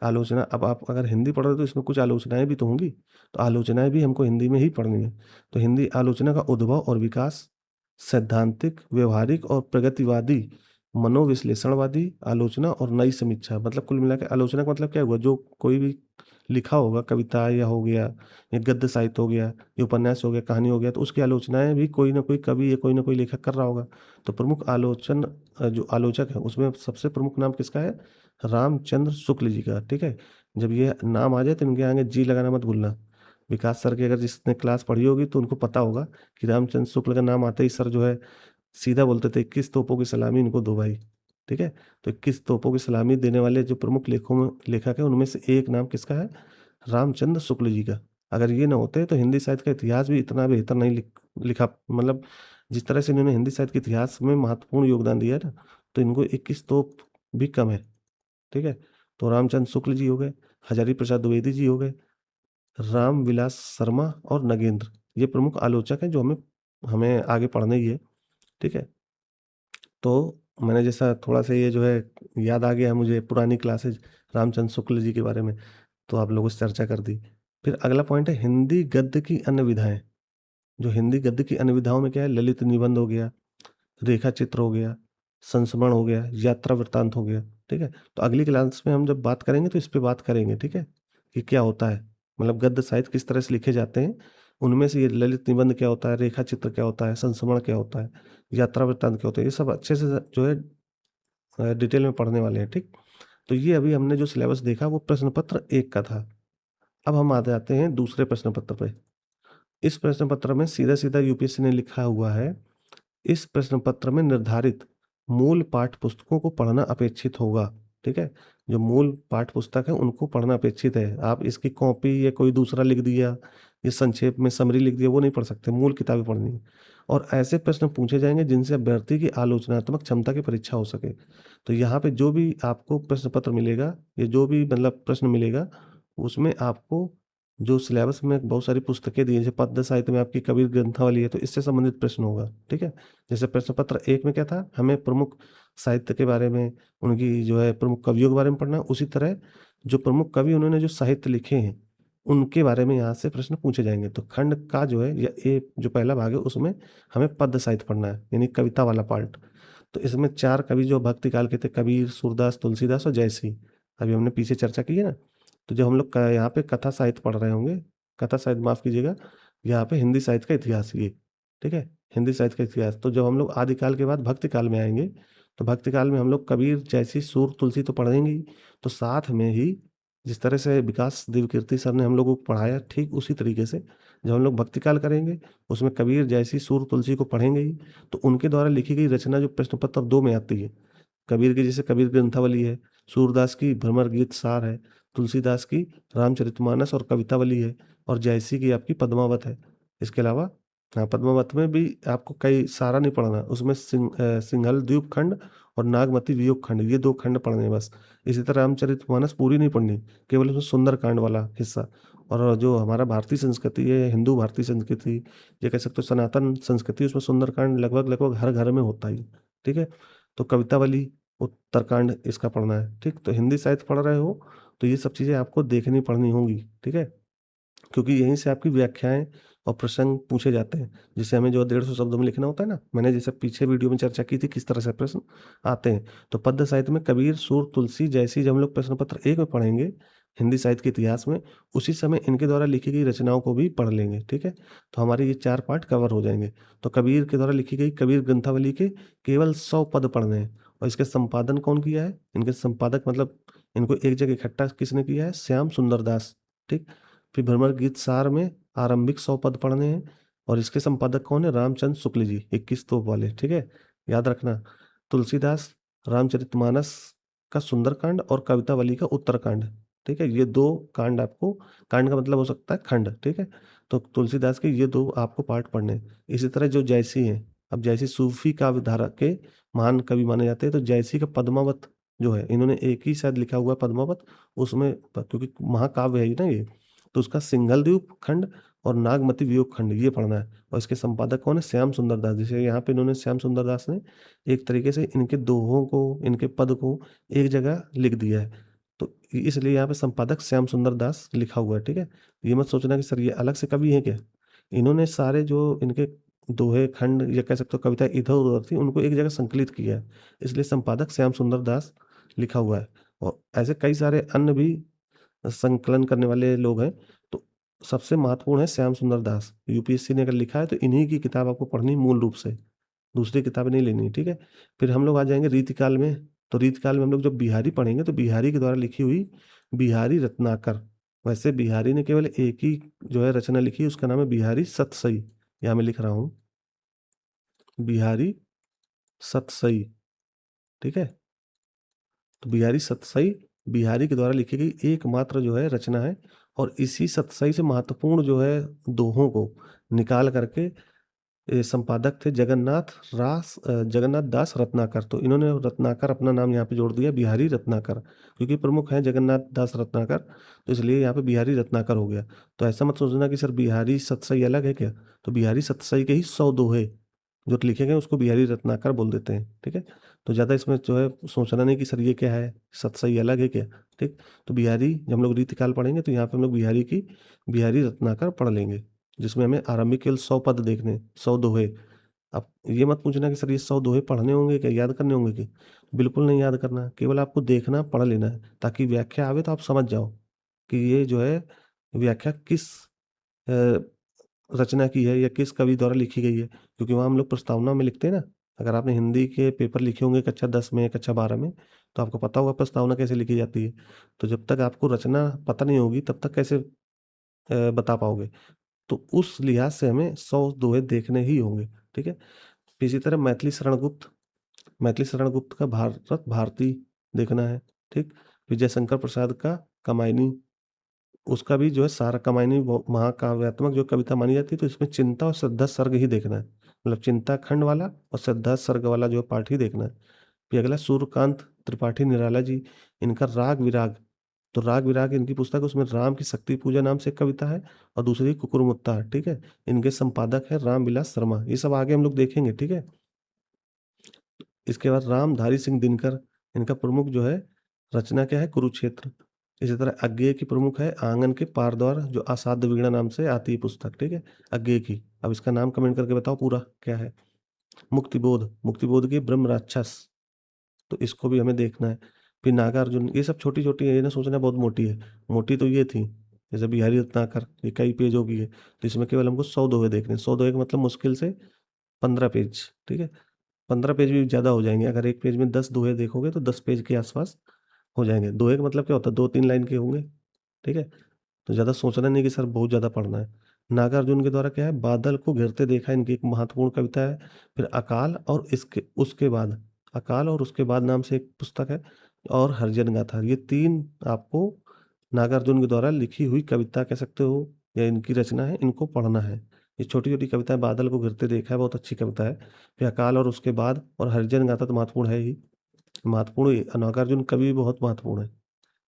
आलोचना, अब आप अगर हिंदी पढ़ रहे हो तो इसमें कुछ आलोचनाएँ भी तो होंगी, तो आलोचनाएँ भी हमको हिंदी में ही पढ़नी है। तो हिंदी आलोचना का उद्भव और विकास, सैद्धांतिक, व्यावहारिक और प्रगतिवादी, मनोविश्लेषणवादी आलोचना और नई समीक्षा। मतलब कुल मिला के आलोचना का मतलब क्या हुआ? जो कोई भी लिखा होगा, कविता या हो गया, या गद्य साहित्य हो गया, या उपन्यास हो गया, कहानी हो गया, तो उसकी आलोचनाएँ भी कोई न कोई कवि या कोई न कोई लेखक कर रहा होगा। तो प्रमुख जो आलोचक है, उसमें सबसे प्रमुख नाम किसका है? रामचंद्र शुक्ल जी का, ठीक है? जब ये नाम आ जाए तो इनके आगे जी लगाना मत भूलना। विकास सर की अगर जिसने क्लास पढ़ी होगी तो उनको पता होगा कि रामचंद्र शुक्ल का नाम आते ही सर जो है सीधा बोलते थे, 21 तोपों की सलामी इनको दो भाई, ठीक है? तो 21 तोपों की सलामी देने वाले जो प्रमुख लेखक हैं, उनमें से एक नाम किसका है? रामचंद्र शुक्ल जी का। अगर ये ना होते तो हिंदी साहित्य का इतिहास भी इतना बेहतर नहीं लिखा, मतलब जिस तरह से इन्होंने हिंदी साहित्य के इतिहास में महत्वपूर्ण योगदान दिया है ना, तो इनको 21 तोप भी कम है। ठीक है? तो रामचंद्र शुक्ल जी हो गए, हजारी प्रसाद द्विवेदी जी हो गए, रामविलास शर्मा और नगेंद्र, ये प्रमुख आलोचक हैं जो हमें हमें आगे पढ़ने ही है, ठीक है? तो मैंने जैसा थोड़ा-सा ये जो है याद आ गया मुझे पुरानी क्लासेज रामचंद्र शुक्ल जी के बारे में, तो आप लोगों से चर्चा कर दी। फिर अगला पॉइंट है हिंदी गद्य की अन्य विधाएँ। जो हिंदी गद्य की अन्य विधाओं में क्या है? ललित निबंध हो गया, रेखा चित्र हो गया, संस्मरण हो गया, यात्रा वृत्तांत हो गया, ठीक है? तो अगली क्लास में हम जब बात करेंगे तो इस पे बात करेंगे, ठीक है? कि क्या होता है? मतलब गद्य साहित्य किस तरह से लिखे जाते हैं, उनमें से ये ललित निबंध क्या होता है, रेखा चित्र क्या होता है, संस्मरण क्या होता है, यात्रा वृत्तांत क्या होता है, ये सब अच्छे से जो है डिटेल में पढ़ने वाले हैं, ठीक? तो ये अभी हमने जो सिलेबस देखा वो प्रश्न पत्र 1 का था। अब हम आ जाते हैं दूसरे प्रश्न पत्र पे। इस प्रश्न पत्र में सीधा-सीधा यूपीएससी ने लिखा हुआ है, इस प्रश्न पत्र में निर्धारित मूल पाठ्य पुस्तकों को पढ़ना अपेक्षित होगा, ठीक है? जो मूल पाठ्य पुस्तक है उनको पढ़ना अपेक्षित है। आप इसकी कॉपी या कोई दूसरा लिख दिया, या संक्षेप में समरी लिख दिया, वो नहीं पढ़ सकते, मूल किताबें पढ़नी है। और ऐसे प्रश्न पूछे जाएँगे जिनसे अभ्यर्थी की आलोचनात्मक क्षमता की परीक्षा हो सके। तो यहाँ पे जो भी आपको प्रश्न पत्र मिलेगा, या जो भी मतलब प्रश्न मिलेगा, उसमें आपको जो सिलेबस में बहुत सारी पुस्तकें दी हैं, जैसे पद्य साहित्य में आपकी कबीर ग्रंथावली है, तो इससे संबंधित प्रश्न होगा, ठीक है? जैसे प्रश्न पत्र 1 में क्या था? हमें प्रमुख साहित्य के बारे में, उनकी जो है प्रमुख कवियों के बारे में पढ़ना है। उसी तरह जो प्रमुख कवि उन्होंने जो साहित्य लिखे हैं, उनके बारे में यहाँ से प्रश्न पूछे जाएँगे। तो खंड का जो है या ए जो पहला भाग है उसमें हमें पद्य साहित्य पढ़ना है, यानी कविता वाला पार्ट। तो इसमें 4 कवि जो भक्ति काल के थे, कबीर, सूरदास, तुलसीदास और जयसिंह। अभी हमने पीछे चर्चा की है ना, तो जब हम लोग क यहाँ पे कथा साहित्य पढ़ रहे होंगे, कथा साहित्य माफ़ कीजिएगा, यहाँ पे हिंदी साहित्य का इतिहास ये, ठीक है? हिंदी साहित्य का इतिहास। तो जब हम लोग आदिकाल के बाद भक्ति काल में आएँगे, तो भक्ति काल में हम लोग कबीर, जयसिंह, सूर, तुलसी तो पढ़ेंगे ही, तो साथ में ही जिस तरह से विकास देवकीर्ति सर ने हम लोगों को पढ़ाया, ठीक उसी तरीके से जब हम लोग भक्ति काल करेंगे, उसमें कबीर, जयसिंह, सूर, तुलसी को पढ़ेंगे ही। तो उनके द्वारा लिखी गई रचना जो प्रश्न पत्र 2 में आती है, कबीर की जैसे कबीर ग्रंथावली है, सूरदास की भ्रमर गीत सार है, तुलसीदास की रामचरितमानस और कवितावली है और जयसिंह की आपकी पद्मावत है। इसके अलावा हाँ, पद्मावत में भी आपको कई सारा नहीं पढ़ना, उसमें सिंहल द्वीप खंड और नागमती वियोग खंड, ये 2 खंड पढ़ने हैं बस। इसी तरह रामचरितमानस पूरी नहीं पढ़नी, केवल उसमें सुंदरकांड वाला हिस्सा। और जो हमारा भारतीय संस्कृति है, हिंदू भारतीय संस्कृति, ये कह सकते हो सनातन संस्कृति, उसमें सुंदरकांड लगभग हर घर में होता ही है, ठीक है? तो कवितावली, उत्तरकांड इसका पढ़ना है, ठीक? तो हिंदी साहित्य पढ़ रहे हो, तो ये सब चीज़ें आपको देखनी पढ़नी होंगी, ठीक है? क्योंकि यहीं से आपकी व्याख्याएँ और प्रसंग पूछे जाते हैं, जिसे हमें जो 150 शब्दों में लिखना होता है ना, मैंने जैसे पीछे वीडियो में चर्चा की थी किस तरह से प्रश्न आते हैं। तो पद्य साहित्य में कबीर, सूर, तुलसी, जयसिंह जब हम लोग प्रश्न पत्र 1 में पढ़ेंगे, हिंदी साहित्य के इतिहास में, उसी समय इनके द्वारा लिखी गई रचनाओं को भी पढ़ लेंगे, ठीक है? तो हमारे ये 4 पार्ट कवर हो जाएँगे। तो कबीर के द्वारा लिखी गई कबीर ग्रंथावली के केवल 100 पद पढ़ने हैं और इसके संपादन कौन किया है? इनके संपादक मतलब इनको एक जगह इकट्ठा किसने किया है? श्याम सुंदर दास, ठीक? फिर भ्रमर गीत सार में आरंभिक 100 पद पढ़ने हैं और इसके संपादक कौन है? रामचंद्र शुक्ल जी, 21 तोप वाले, ठीक है? याद रखना। तुलसीदास रामचरितमानस का सुंदरकांड और कवितावली का उत्तरकांड, ठीक है? ये 2 कांड आपको, कांड का मतलब हो सकता है खंड, ठीक है? तो तुलसीदास के ये 2 आपको पार्ट पढ़ने हैं। इसी तरह जो जयसिंह हैं, अब जयसिंह सूफी काव्य धारा के महान कवि माने जाते हैं, तो जयसिंह का पद्मावत जो है, इन्होंने एक ही शायद लिखा हुआ है पद्मावत, उसमें क्योंकि महाकाव्य है ना ये, तो उसका सिंघलद्वीप खंड और नागमती वियोग खंड ये पढ़ना है और इसके संपादक कौन है? श्याम सुंदर दास। जैसे यहाँ पे इन्होंने श्याम सुंदर दास ने एक तरीके से इनके दोहों को, इनके पद को एक जगह लिख दिया है। तो इसलिए यहाँ पे संपादक श्याम सुंदर दास लिखा हुआ है, ठीक है? ये मत सोचना कि सर ये अलग से कवि हैं क्या? इन्होंने सारे जो इनके दोहे, खंड या कह सकते हो कविता इधर-उधर थी, उनको एक जगह संकलित किया है। इसलिए संपादक श्याम सुंदर दास लिखा हुआ है और ऐसे कई सारे अन्य भी संकलन करने वाले लोग हैं, तो सबसे महत्वपूर्ण है श्याम सुंदर दास। यूपीएससी ने अगर लिखा है तो इन्हीं की किताब आपको पढ़नी मूल रूप से, दूसरी किताबें नहीं लेनी, ठीक है? फिर हम लोग आ जाएँगे रीतिकाल में, तो रीतिकाल में हम लोग जब बिहारी पढ़ेंगे तो बिहारी के द्वारा लिखी हुई बिहारी रत्नाकर। वैसे बिहारी ने केवल एक ही जो है रचना लिखी है, उसका नाम है बिहारी सतसई। यहाँ मैं लिख रहा हूँ, बिहारी सतसई, ठीक है? तो बिहारी सतसई बिहारी के द्वारा लिखी गई एकमात्र जो है रचना है और इसी सतसई से महत्वपूर्ण जो है दोहों को निकाल करके संपादक थे जगन्नाथ दास रत्नाकर। तो इन्होंने रत्नाकर अपना नाम यहाँ पे जोड़ दिया, बिहारी रत्नाकर, क्योंकि प्रमुख हैं जगन्नाथ दास रत्नाकर, तो इसलिए यहाँ पे बिहारी रत्नाकर हो गया। तो ऐसा मत सोचना कि सर बिहारी सतसई अलग है क्या? तो बिहारी सतसई के ही 100 दोहे जो लिखे गए उसको बिहारी रत्नाकर बोल देते हैं, ठीक है? तो ज़्यादा इसमें जो है सोचना नहीं कि सर ये क्या है, सतसई अलग है क्या, ठीक? तो बिहारी जब हम लोग रीतिकाल पढ़ेंगे तो यहाँ पे हम लोग बिहारी की बिहारी रत्नाकर पढ़ लेंगे, जिसमें हमें आरंभिक केवल 100 पद देखने हैं, 100 दोहे। अब ये मत पूछना कि सर ये 100 दोहे पढ़ने होंगे क्या, याद करने होंगे क्या? बिल्कुल नहीं याद करना, केवल आपको देखना, पढ़ लेना है, ताकि व्याख्या आवे तो आप समझ जाओ कि ये जो है व्याख्या किस अ, रचना की है या किस कवि द्वारा लिखी गई है। क्योंकि वहाँ हम लोग प्रस्तावना में लिखते हैं ना, अगर आपने हिंदी के पेपर लिखे होंगे कक्षा 10 में, कक्षा 12 में, तो आपको पता होगा प्रस्तावना कैसे लिखी जाती है। तो जब तक आपको रचना पता नहीं होगी तब तक कैसे बता पाओगे? तो उस लिहाज से हमें 100 दोहे देखने ही होंगे, ठीक है? इसी तरह मैथिली शरण गुप्त का भारत भारती देखना है, ठीक? विजय शंकर प्रसाद का कामायनी, उसका भी जो है सारा कामायनी वो महाकाव्यात्मक जो कविता मानी जाती है, तो इसमें चिंता और श्रद्धा सर्ग ही देखना है। मतलब चिंता खंड वाला और श्रद्धा सर्ग वाला जो पार्ट ही देखना है। फिर अगला सूर्यकांत त्रिपाठी निराला जी, इनका राग विराग, तो राग विराग इनकी पुस्तक है, उसमें राम की शक्ति पूजा नाम से एक कविता है और दूसरी कुकुरमुत्ता है, ठीक है? इनके संपादक है रामविलास शर्मा। ये सब आगे हम लोग देखेंगे, ठीक है? इसके बाद रामधारी सिंह दिनकर, इनका प्रमुख जो है रचना क्या है, कुरुक्षेत्र। इसी तरह अज्ञेय की प्रमुख है आंगन के पार द्वार, जो असाध्य वीणा नाम से आती है पुस्तक, ठीक है, अज्ञेय की। अब इसका नाम कमेंट करके बताओ पूरा क्या है। मुक्तिबोध, मुक्तिबोध की ब्रह्म राक्षस, तो इसको भी हमें देखना है। फिर नागार्जुन, ये सब छोटी-छोटी है, ये ना सोचना बहुत मोटी है। मोटी तो ये थी, जैसे बिहारी रत्नाकर, ये कई पेजों की है, तो इसमें केवल हमको 100 दोहे देखने हैं। 100 दोहे का मतलब मुश्किल से 15 पेज, ठीक है? 15 पेज भी ज़्यादा हो जाएँगे, अगर एक पेज में 10 दोहे देखोगे तो 10 पेज के आस-पास हो जाएँगे। दोहे का मतलब क्या होता है, 2-3 लाइन के होंगे, ठीक है? तो ज़्यादा सोचना नहीं कि सर बहुत ज़्यादा पढ़ना है। नागार्जुन के द्वारा क्या है, बादल को घिरते देखा, इनकी एक महत्वपूर्ण कविता है। फिर अकाल और इसके उसके बाद, अकाल और उसके बाद नाम से एक पुस्तक है, और हरिजन गाथा। ये 3 आपको नागार्जुन के द्वारा लिखी हुई कविता कह सकते हो, या इनकी रचना है, इनको पढ़ना है। ये छोटी-छोटी कविताएँ, बादल को घिरते देखा है, बहुत अच्छी कविता है। फिर अकाल और उसके बाद, और हरिजन गाथा तो महत्वपूर्ण है ही। महत्वपूर्ण, नागार्जुन कवि भी बहुत महत्वपूर्ण है।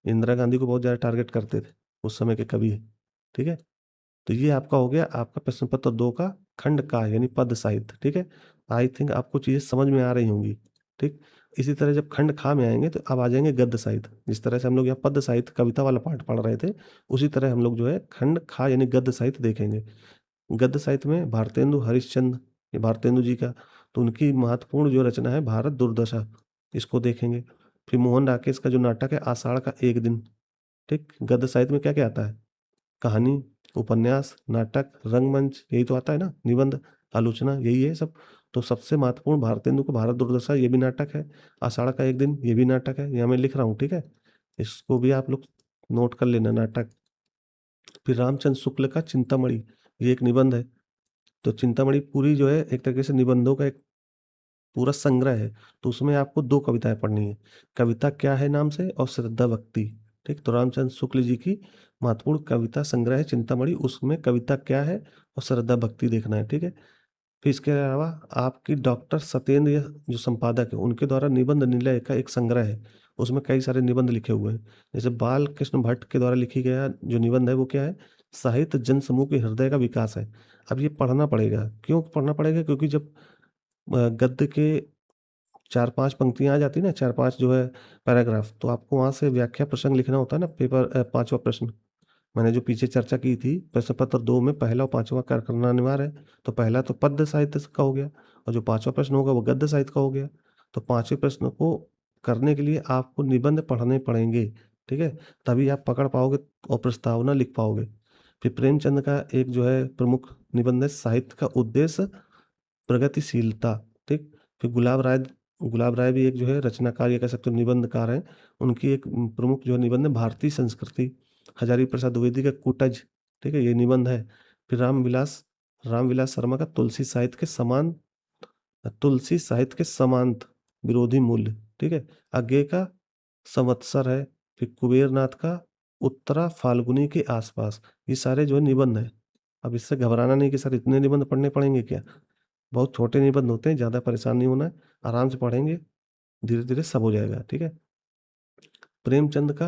इंदिरा गांधी को बहुत ज़्यादा टारगेट करते थे, उस समय के कवि हैं, ठीक है? तो ये आपका हो गया आपका प्रश्न पत्र 2 का खंड का, यानी पद्य साहित्य, ठीक है? आई थिंक आपको चीज़ें समझ में आ रही होंगी, ठीक? इसी तरह जब खंड खा में आएँगे तो अब आ जाएँगे गद्य साहित्य। जिस तरह से हम लोग यहाँ पद्य साहित्य कविता वाला पार्ट पढ़ रहे थे, उसी तरह हम लोग जो है खंड खा यानी गद्य साहित्य देखेंगे। गद्य साहित्य में भारतेंदु हरिश्चंद्र, ये भारतेंदु जी का, तो उनकी महत्वपूर्ण जो रचना है भारत दुर्दशा, इसको देखेंगे। फिर मोहन राकेश का जो नाटक है आषाढ़ का एक दिन, ठीक? गद्य साहित्य में क्या-क्या आता है? कहानी, उपन्यास, नाटक, रंगमंच, यही तो आता है ना? निबंध, आलोचना, यही है सब। तो सबसे महत्वपूर्ण भारतेंदु को भारत दुर्दशा, ये भी नाटक है। आषाढ़ का एक दिन, ये भी नाटक है। यहाँ मैं लिख रहा हूँ, ठीक है? इसको भी आप लोग नोट कर लेना, नाटक। फिर रामचंद्र शुक्ल का चिंतामणि, ये एक निबंध है। तो चिंतामणि पूरी जो है एक तरीके से निबंधों का एक पूरा संग्रह है, तो उसमें आपको 2 कविताएँ पढ़नी है। कविता क्या है नाम से, और श्रद्धा भक्ति, ठीक? तो रामचंद्र शुक्ल जी की महत्वपूर्ण कविता संग्रह है चिंतामणि, उसमें कविता क्या है और श्रद्धा भक्ति देखना है, ठीक है? फिर इसके अलावा आपकी डॉक्टर सत्येंद्र जो संपादक हैं, उनके द्वारा निबंध निलय का एक संग्रह है, उसमें कई सारे निबंध लिखे हुए हैं। जैसे बाल कृष्ण भट्ट के द्वारा लिखी गया जो निबंध है वो क्या है? साहित्य जनसमूह के हृदय का विकास है। अब ये पढ़ना पड़ेगा, क्यों पढ़ना पड़ेगा? क्योंकि जब गद्य के 4-5 पंक्तियाँ आ जाती है ना, 4-5 जो है पैराग्राफ, तो आपको वहाँ से व्याख्या प्रसंग लिखना होता है ना, पेपर 5वाँ प्रश्न। मैंने जो पीछे चर्चा की थी, प्रश्न पत्र 2 में पहला और 5वां करना अनिवार्य है। तो पहला तो पद्य साहित्य का हो गया, और जो 5वां प्रश्न होगा वो गद्य साहित्य का हो गया। तो 5वें प्रश्न को करने के लिए आपको निबंध पढ़ने पड़ेंगे, ठीक है? तभी आप पकड़ पाओगे और प्रस्तावना लिख पाओगे। फिर प्रेमचंद का एक जो है प्रमुख निबंध है, साहित्य का उद्देश्य प्रगतिशीलता, ठीक? फिर गुलाब राय भी एक जो है रचनाकार, या कह सकते हो निबंधकार हैं। उनकी एक प्रमुख जो है निबंध है भारतीय संस्कृति। हजारी प्रसाद द्विवेदी का कुटज, ठीक है? ये निबंध है। फिर रामविलास शर्मा का तुलसी साहित्य के समांत विरोधी मूल्य, ठीक है? आगे का संवत्सर है। फिर कुबेरनाथ का उत्तरा फाल्गुनी के आसपास, ये सारे जो है निबंध हैं। अब इससे घबराना नहीं कि सर इतने निबंध पढ़ने पड़ेंगे क्या? बहुत छोटे निबंध होते हैं, ज़्यादा परेशान नहीं होना है, आराम से पढ़ेंगे, धीरे-धीरे सब हो जाएगा, ठीक है? प्रेमचंद का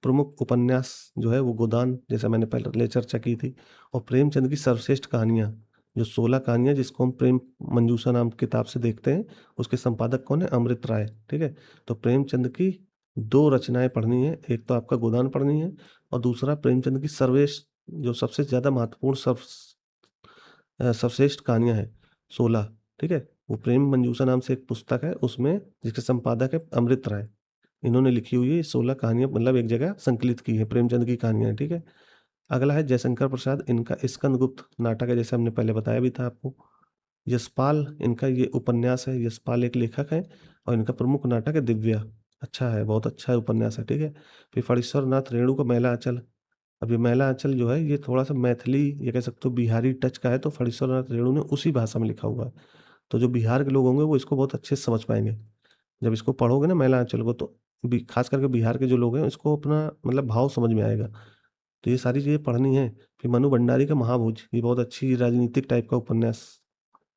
प्रमुख उपन्यास जो है वो गोदान, जैसा मैंने पहले चर्चा की थी, और प्रेमचंद की सर्वश्रेष्ठ कहानियाँ, जो 16 कहानियाँ जिसको हम प्रेम मंजूषा नाम की किताब से देखते हैं, उसके संपादक कौन है? अमृत राय, ठीक है? तो प्रेमचंद की 2 रचनाएँ पढ़नी है, एक तो आपका गोदान पढ़नी है, और दूसरा प्रेमचंद की जो सबसे ज़्यादा महत्वपूर्ण सर्वश्रेष्ठ कहानियाँ हैं 16, ठीक है? वो प्रेम मंजूषा नाम से एक पुस्तक है, उसमें जिसके संपादक है अमृत राय। इन्होंने लिखी हुई है 16 कहानियाँ, मतलब एक जगह संकलित की है, प्रेमचंद की कहानियाँ, ठीक है? अगला है जयशंकर प्रसाद, इनका स्कंदगुप्त नाटक है, जैसे हमने पहले बताया भी था आपको। यशपाल, इनका ये उपन्यास है, यशपाल एक लेखक हैं, और इनका प्रमुख नाटक है दिव्या। अच्छा है, बहुत अच्छा है उपन्यास है, ठीक है? फिर फणीश्वर नाथ रेणु का मैला आंचल। अब ये मैला आंचल जो है ये थोड़ा-सा मैथिली, ये कह सकते हो बिहारी टच का है, तो फणीश्वर नाथ रेणु ने उसी भाषा में लिखा हुआ है। तो जो बिहार के लोग होंगे वो इसको बहुत अच्छे से समझ पाएँगे। जब इसको पढ़ोगे ना मैला आंचल को, तो ख़ास करके बिहार के जो लोग हैं इसको अपना मतलब भाव समझ में आएगा। तो ये सारी चीज़ें पढ़नी है। फिर मनु भंडारी का महाभोज, ये बहुत अच्छी राजनीतिक टाइप का उपन्यास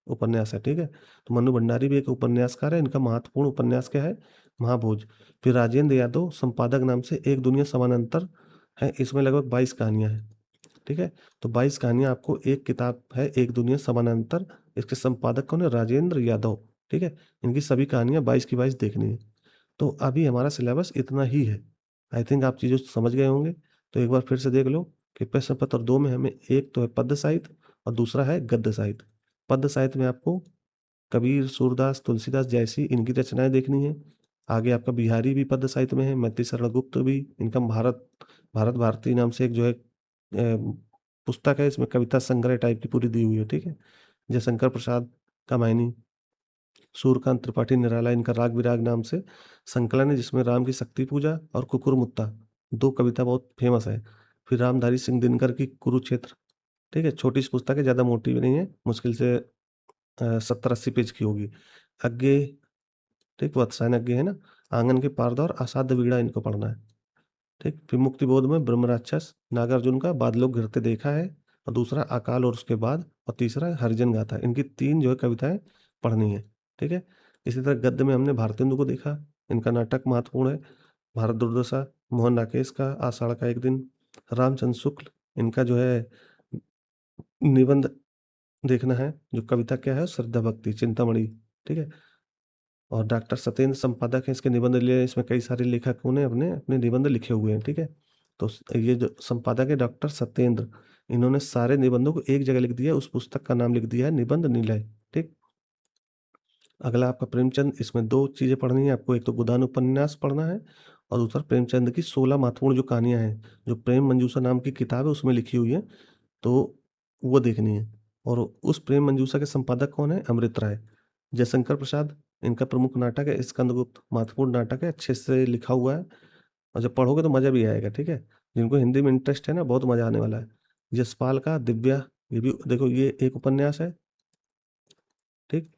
उपन्यास है, ठीक है? तो मनु भंडारी भी एक उपन्यासकार है, इनका महत्वपूर्ण उपन्यास क्या है? महाभोज। फिर राजेंद्र यादव संपादक नाम से एक दुनिया समानांतर है, इसमें लगभग 22 कहानियाँ हैं, ठीक है? तो 22 कहानियाँ आपको, एक किताब है एक दुनिया समानांतर, इसके संपादक कौन है? राजेंद्र यादव। ठीक है? इनकी सभी कहानियाँ 22 की 22 देखनी है। तो अभी हमारा सिलेबस इतना ही है। आई थिंक आप चीज़ें समझ गए होंगे। तो एक बार फिर से देख लो कि प्रश्न पत्र 2 में हमें एक तो है पद्य साहित्य और दूसरा है गद्य साहित्य। पद्य साहित्य में आपको कबीर, सूरदास, तुलसीदास जैसी इनकी रचनाएँ देखनी है। आगे आपका बिहारी भी पद्य साहित्य में है, मैथिली शरण गुप्त भी, इनका भारत भारती नाम से एक जो है पुस्तक है, इसमें कविता संग्रह टाइप की पूरी दी हुई है, ठीक है? जयशंकर प्रसाद कामायनी, सूर्यकांत त्रिपाठी निराला इनका राग विराग नाम से संकलन है, जिसमें राम की शक्ति पूजा और कुकुरमुत्ता 2 कविता बहुत फेमस है। फिर रामधारी सिंह दिनकर की कुरुक्षेत्र, ठीक है? छोटी सी पुस्तक है, ज़्यादा मोटी भी नहीं है, मुश्किल से 70-80 पेज की होगी। अज्ञे, ठीक, वात्स्यायन अज्ञे है ना? आंगन के पारदौर और असाध्य वीणा इनको पढ़ना है, ठीक? फिर मुक्तिबोध में ब्रह्मराक्षस, नागार्जुन का बादलों घिरते देखा है और दूसरा अकाल और उसके बाद और तीसरा हरिजन गाथा। इनकी 3 जो है कविताएँ पढ़नी है, ठीक है? इसी तरह गद्य में हमने भारतेंदु को देखा, इनका नाटक महत्वपूर्ण है। भारत दुर्दशा, मोहन राकेश का आषाढ़ का एक दिन, रामचंद्र शुक्ल इनका जो है निबंध देखना है, जो कविता क्या है श्रद्धा भक्ति, चिंतामणि, ठीक है? और डॉक्टर सत्येंद्र संपादक हैं, इसके निबंध लिए इसमें कई सारे लेखकों ने अपने अपने निबंध लिखे हुए हैं, ठीक है? तो ये जो संपादक है डॉक्टर सत्येंद्र, इन्होंने सारे निबंधों को एक जगह लिख दिया है, उस पुस्तक का नाम लिख दिया है निबंध निलय, ठीक? अगला आपका प्रेमचंद, इसमें 2 चीज़ें पढ़नी है आपको, एक तो गोदान उपन्यास पढ़ना है और दूसरा प्रेमचंद की 16 महत्वपूर्ण जो कहानियाँ हैं, जो प्रेम मंजूषा नाम की किताब है उसमें लिखी हुई है, तो वो देखनी है। और उस प्रेम मंजूषा के संपादक कौन है? अमृत राय। जयशंकर प्रसाद, इनका प्रमुख नाटक है स्कंदगुप्त, महत्वपूर्ण नाटक है, अच्छे से लिखा हुआ है और जब पढ़ोगे तो मज़ा भी आएगा, ठीक है? जिनको हिंदी में इंटरेस्ट है ना, बहुत मज़ा आने वाला है। यशपाल का दिव्या, ये भी देखो, ये एक उपन्यास है, ठीक?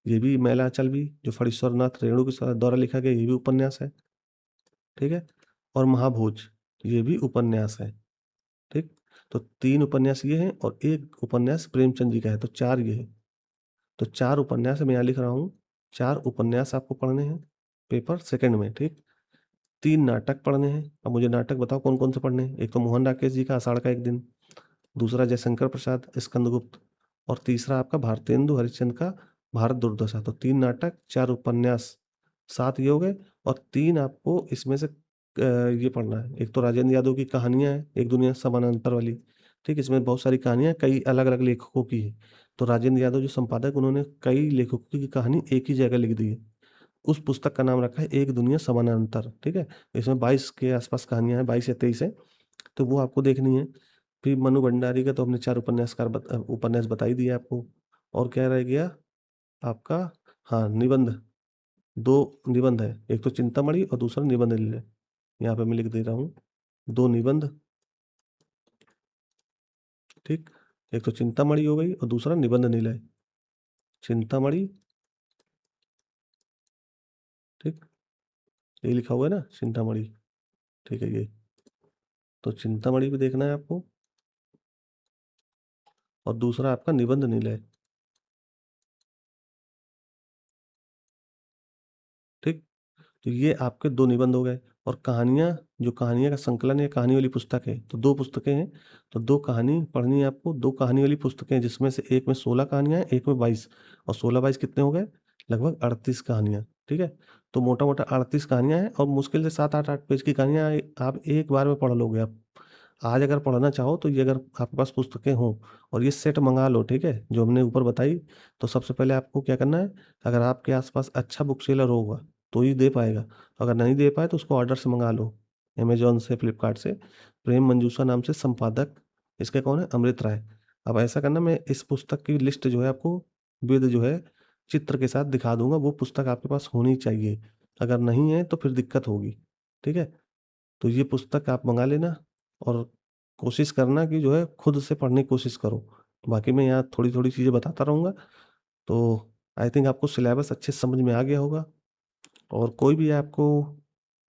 ये भी मैलांचल भी, जो फणीश्वरनाथ रेणु के द्वारा लिखा गया, ये भी उपन्यास है, ठीक है? और महाभोज, ये भी उपन्यास है, ठीक? तो 3 उपन्यास ये हैं और 1 उपन्यास प्रेमचंद जी का है, तो 4 ये हैं। तो 4 उपन्यास मैं यहाँ लिख रहा हूँ, 4 उपन्यास आपको पढ़ने हैं, पेपर सेकंड में, ठीक? 3 नाटक पढ़ने हैं। अब मुझे नाटक बताओ कौन-कौन से पढ़ने हैं? एक तो मोहन राकेश जी का आषाढ़ का एक दिन, दूसरा जयशंकर प्रसाद स्कंदगुप्त और तीसरा आपका भारतेंदु हरिश्चंद्र का भारत दुर्दशा। तो 3 नाटक, 4 उपन्यास, 7 ये हो गए और 3 आपको इसमें से ये पढ़ना है। एक तो राजेंद्र यादव की कहानियाँ हैं, एक दुनिया समानांतर वाली, ठीक? इसमें बहुत सारी कहानियाँ कई अलग-अलग लेखकों की हैं। तो राजेंद्र यादव जो संपादक, उन्होंने कई लेखकों की कहानी एक ही जगह लिख दी है। उस पुस्तक का नाम रखा है एक दुनिया समानांतर, ठीक है? इसमें 22 के आस-पास कहानियाँ हैं, 22 या 23 हैं, तो वो आपको देखनी है। फिर मनु भंडारी का तो हमने 4 उपन्यास बता ही दिए आपको। और क्या रह गया आपका? हाँ, निबंध, 2 निबंध है, एक तो चिंतामणि और दूसरा निबंध निलय। यहाँ पे मैं लिख दे रहा हूँ, 2 निबंध, ठीक? एक तो चिंतामणि हो गई और दूसरा निबंध निलय। चिंतामणि, ठीक? ये लिखा हुआ है ना चिंतामणि, ठीक है ये। तो चिंतामणि भी देखना है आपको और दूसरा आपका निबंध निलय, ठीक? तो ये आपके 2 निबंध हो गए और कहानियाँ, जो कहानियाँ का संकलन है, कहानी वाली पुस्तक है, तो 2 पुस्तकें हैं, तो 2 कहानी पढ़नी है आपको, 2 कहानी वाली पुस्तकें हैं, जिसमें से एक में 16 कहानियाँ हैं, एक में 22 और 16-22 कितने हो गए? लगभग 38 कहानियाँ, ठीक है? तो मोटा-मोटा 38 कहानियाँ हैं और मुश्किल से 7-8 पेज की कहानियाँ आप एक बार में पढ़ लोगे आप। आज अगर पढ़ना चाहो तो ये, अगर आपके पास पुस्तकें हों और ये सेट मँगा लो, ठीक है? जो हमने ऊपर बताई, तो सबसे पहले आपको क्या करना है, अगर आपके आस-पास अच्छा बुक सेलर होगा, तो ही दे पाएगा। अगर नहीं दे पाए तो उसको ऑर्डर से मँगा लो, अमेज़न से, फ्लिपकार्ट से। प्रेम मंजूषा नाम से संपादक इसके कौन है? अमृत राय। अब ऐसा करना, मैं इस पुस्तक की लिस्ट जो है आपको विद जो है चित्र के साथ दिखा दूँगा, वो पुस्तक आपके पास होनी चाहिए। अगर नहीं है तो फिर दिक्कत होगी, ठीक है? तो ये पुस्तक आप मँगा लेना और कोशिश करना कि जो है खुद से पढ़ने की कोशिश करो। बाकी मैं यहाँ थोड़ी-थोड़ी चीज़ें बताता रहूँगा, तो आई थिंक आपको सिलेबस अच्छे से समझ में आ गया होगा। और कोई भी आपको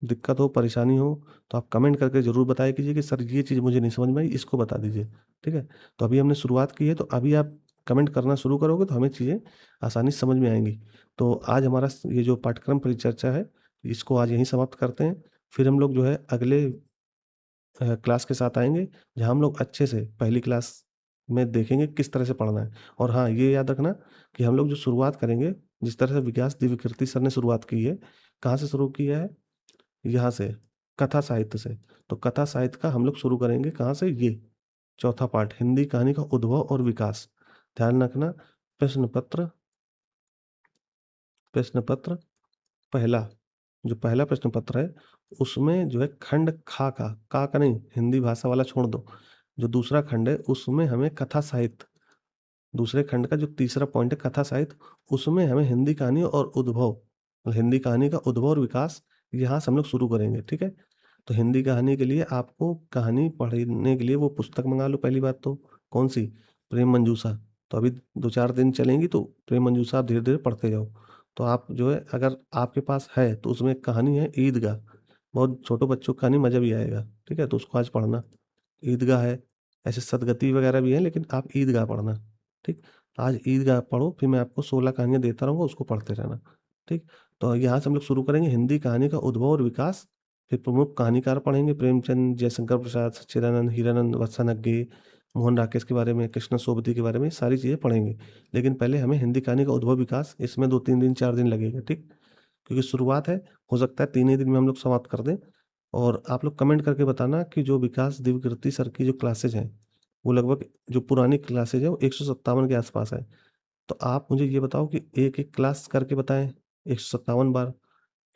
दिक्कत हो, परेशानी हो, तो आप कमेंट करके ज़रूर बताया कीजिए कि सर ये चीज़ मुझे नहीं समझ में आई, इसको बता दीजिए, ठीक है? तो अभी हमने शुरुआत की है, तो अभी आप कमेंट करना शुरू करोगे तो हमें चीज़ें आसानी से समझ में आएँगी। तो आज हमारा ये जो पाठ्यक्रम परिचर्चा है, इसको आज यहीं समाप्त करते हैं। फिर हम लोग जो है अगले क्लास के साथ आएँगे, जहाँ हम लोग अच्छे से पहली क्लास में देखेंगे किस तरह से पढ़ना है। और हाँ, ये याद रखना कि हम लोग जो शुरुआत करेंगे, जिस तरह से विकास दिव्यकीर्ति सर ने शुरुआत की है, कहाँ से शुरू किया है? यहाँ से, कथा साहित्य से। तो कथा साहित्य का हम लोग शुरू करेंगे कहाँ से? ये चौथा पार्ट, हिंदी कहानी का उद्भव और विकास। ध्यान रखना, प्रश्न पत्र पहला, जो पहला प्रश्न पत्र है, उसमें जो है खंड खा का नहीं, हिंदी भाषा वाला छोड़ दो। जो दूसरा खंड है, उसमें हमें कथा साहित्य, दूसरे खंड का जो तीसरा पॉइंट है कथा साहित्य, उसमें हमें हिंदी कहानी और उद्भव, हिंदी कहानी का उद्भव और विकास, यहाँ से हम लोग शुरू करेंगे, ठीक है? तो हिंदी कहानी के लिए आपको कहानी पढ़ने के लिए वो पुस्तक मँगा लो पहली बात तो। कौन-सी? प्रेम मंजूषा। तो अभी 2-4 दिन चलेंगी तो प्रेम मंजूषा आप धीरे-धीरे पढ़ते जाओ। तो आप जो है, अगर आपके पास है तो उसमें एक कहानी है ईदगाह। बहुत छोटे बच्चों को कहानी मज़ा भी आएगा, ठीक है? तो उसको आज पढ़ना। ईदगाह है, ऐसे सदगति वगैरह भी है लेकिन आप ईदगाह पढ़ना, ठीक? आज ईदगाह पढ़ो, फिर मैं आपको 16 कहानियाँ देता रहूँगा, उसको पढ़ते रहना, ठीक? तो यहाँ से हम लोग शुरू करेंगे हिंदी कहानी का उद्भव और विकास। फिर प्रमुख कहानीकार पढ़ेंगे प्रेमचंद, जयशंकर प्रसाद, सच्चिदानंद, हीरानंद, वत्सानग्गे, मोहन राकेश के बारे में, कृष्ण सोबती के बारे में, सारी चीज़ें पढ़ेंगे। लेकिन पहले हमें हिंदी कहानी का उद्भव विकास, इसमें 2-3 दिन 4 दिन लगेगा, ठीक? क्योंकि शुरुआत है, हो सकता है 3 ही दिन में हम लोग समाप्त कर दें। और आप लोग कमेंट करके बताना कि जो विकास दिव्यकीर्ति सर की जो क्लासेज़ हैं, वो लगभग, जो पुरानी क्लासेज़ है वो 157 के आस-पास है। तो आप मुझे ये बताओ कि एक-एक क्लास करके बताएँ 157 बार,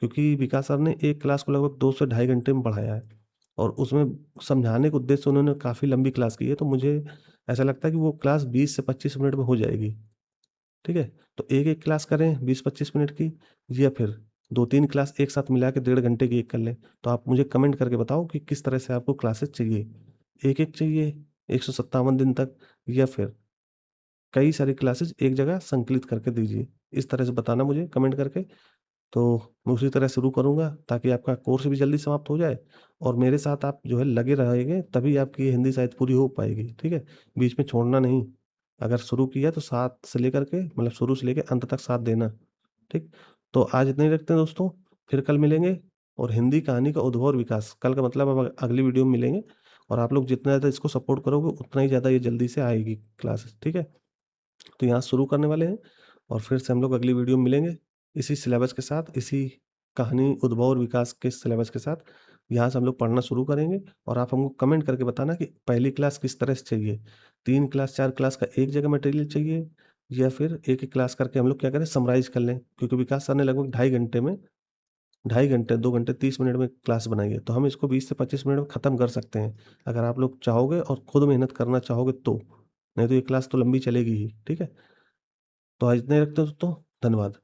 क्योंकि विकास सर ने एक क्लास को लगभग 2 से ढाई घंटे में पढ़ाया है और उसमें समझाने के उद्देश्य से उन्होंने काफ़ी लंबी क्लास की है। तो मुझे ऐसा लगता है कि वो क्लास 20 से 25 मिनट में हो जाएगी। ठीक है? तो एक-एक क्लास करें 20-25 मिनट की, या फिर 2-3 क्लास एक साथ मिला के 1.5 घंटे की एक कर लें। तो आप मुझे कमेंट करके बताओ कि किस तरह से आपको क्लासेस चाहिए। एक-एक चाहिए 157 दिन तक, या फिर कई सारी क्लासेस एक जगह संकलित करके दीजिए। इस तरह से बताना मुझे कमेंट करके। तो मैं उसी तरह शुरू करूँगा ताकि आपका कोर्स भी जल्दी समाप्त हो जाए और मेरे साथ आप जो है लगे रहेंगे, तभी आपकी ये हिंदी साहित्य पूरी हो पाएगी, ठीक है? बीच में छोड़ना नहीं। अगर शुरू किया तो साथ से लेकर के, मतलब शुरू से लेके अंत तक साथ देना, ठीक? तो आज इतना ही रखते हैं दोस्तों, फिर कल मिलेंगे। और हिंदी कहानी का उद्भव और विकास, कल का मतलब अब अगली वीडियो में मिलेंगे। और आप लोग जितना ज़्यादा इसको सपोर्ट करोगे उतना ही ज़्यादा ये जल्दी से आएगी क्लासेस, ठीक है? तो यहाँ शुरू करने वाले हैं और फिर से हम लोग अगली वीडियो में मिलेंगे, इसी सिलेबस के साथ, इसी कहानी उद्भव और विकास के सिलेबस के साथ। यहाँ से हम लोग पढ़ना शुरू करेंगे और आप हमको कमेंट करके बताना कि पहली क्लास किस तरह से चाहिए। 3 क्लास, 4 क्लास का एक जगह मटेरियल चाहिए, या फिर एक-एक क्लास करके हम लोग क्या करें, समराइज़ कर लें। क्योंकि विकास सर ने लगभग ढाई घंटे में, ढाई घंटे, 2 घंटे 30 मिनट में क्लास बनाई है। तो हम इसको 20 से 25 मिनट में ख़त्म कर सकते हैं, अगर आप लोग चाहोगे और खुद मेहनत करना चाहोगे तो। नहीं तो ये क्लास तो लंबी चलेगी ही, ठीक है? तो आज इतना ही रखते हैं दोस्तों, धन्यवाद।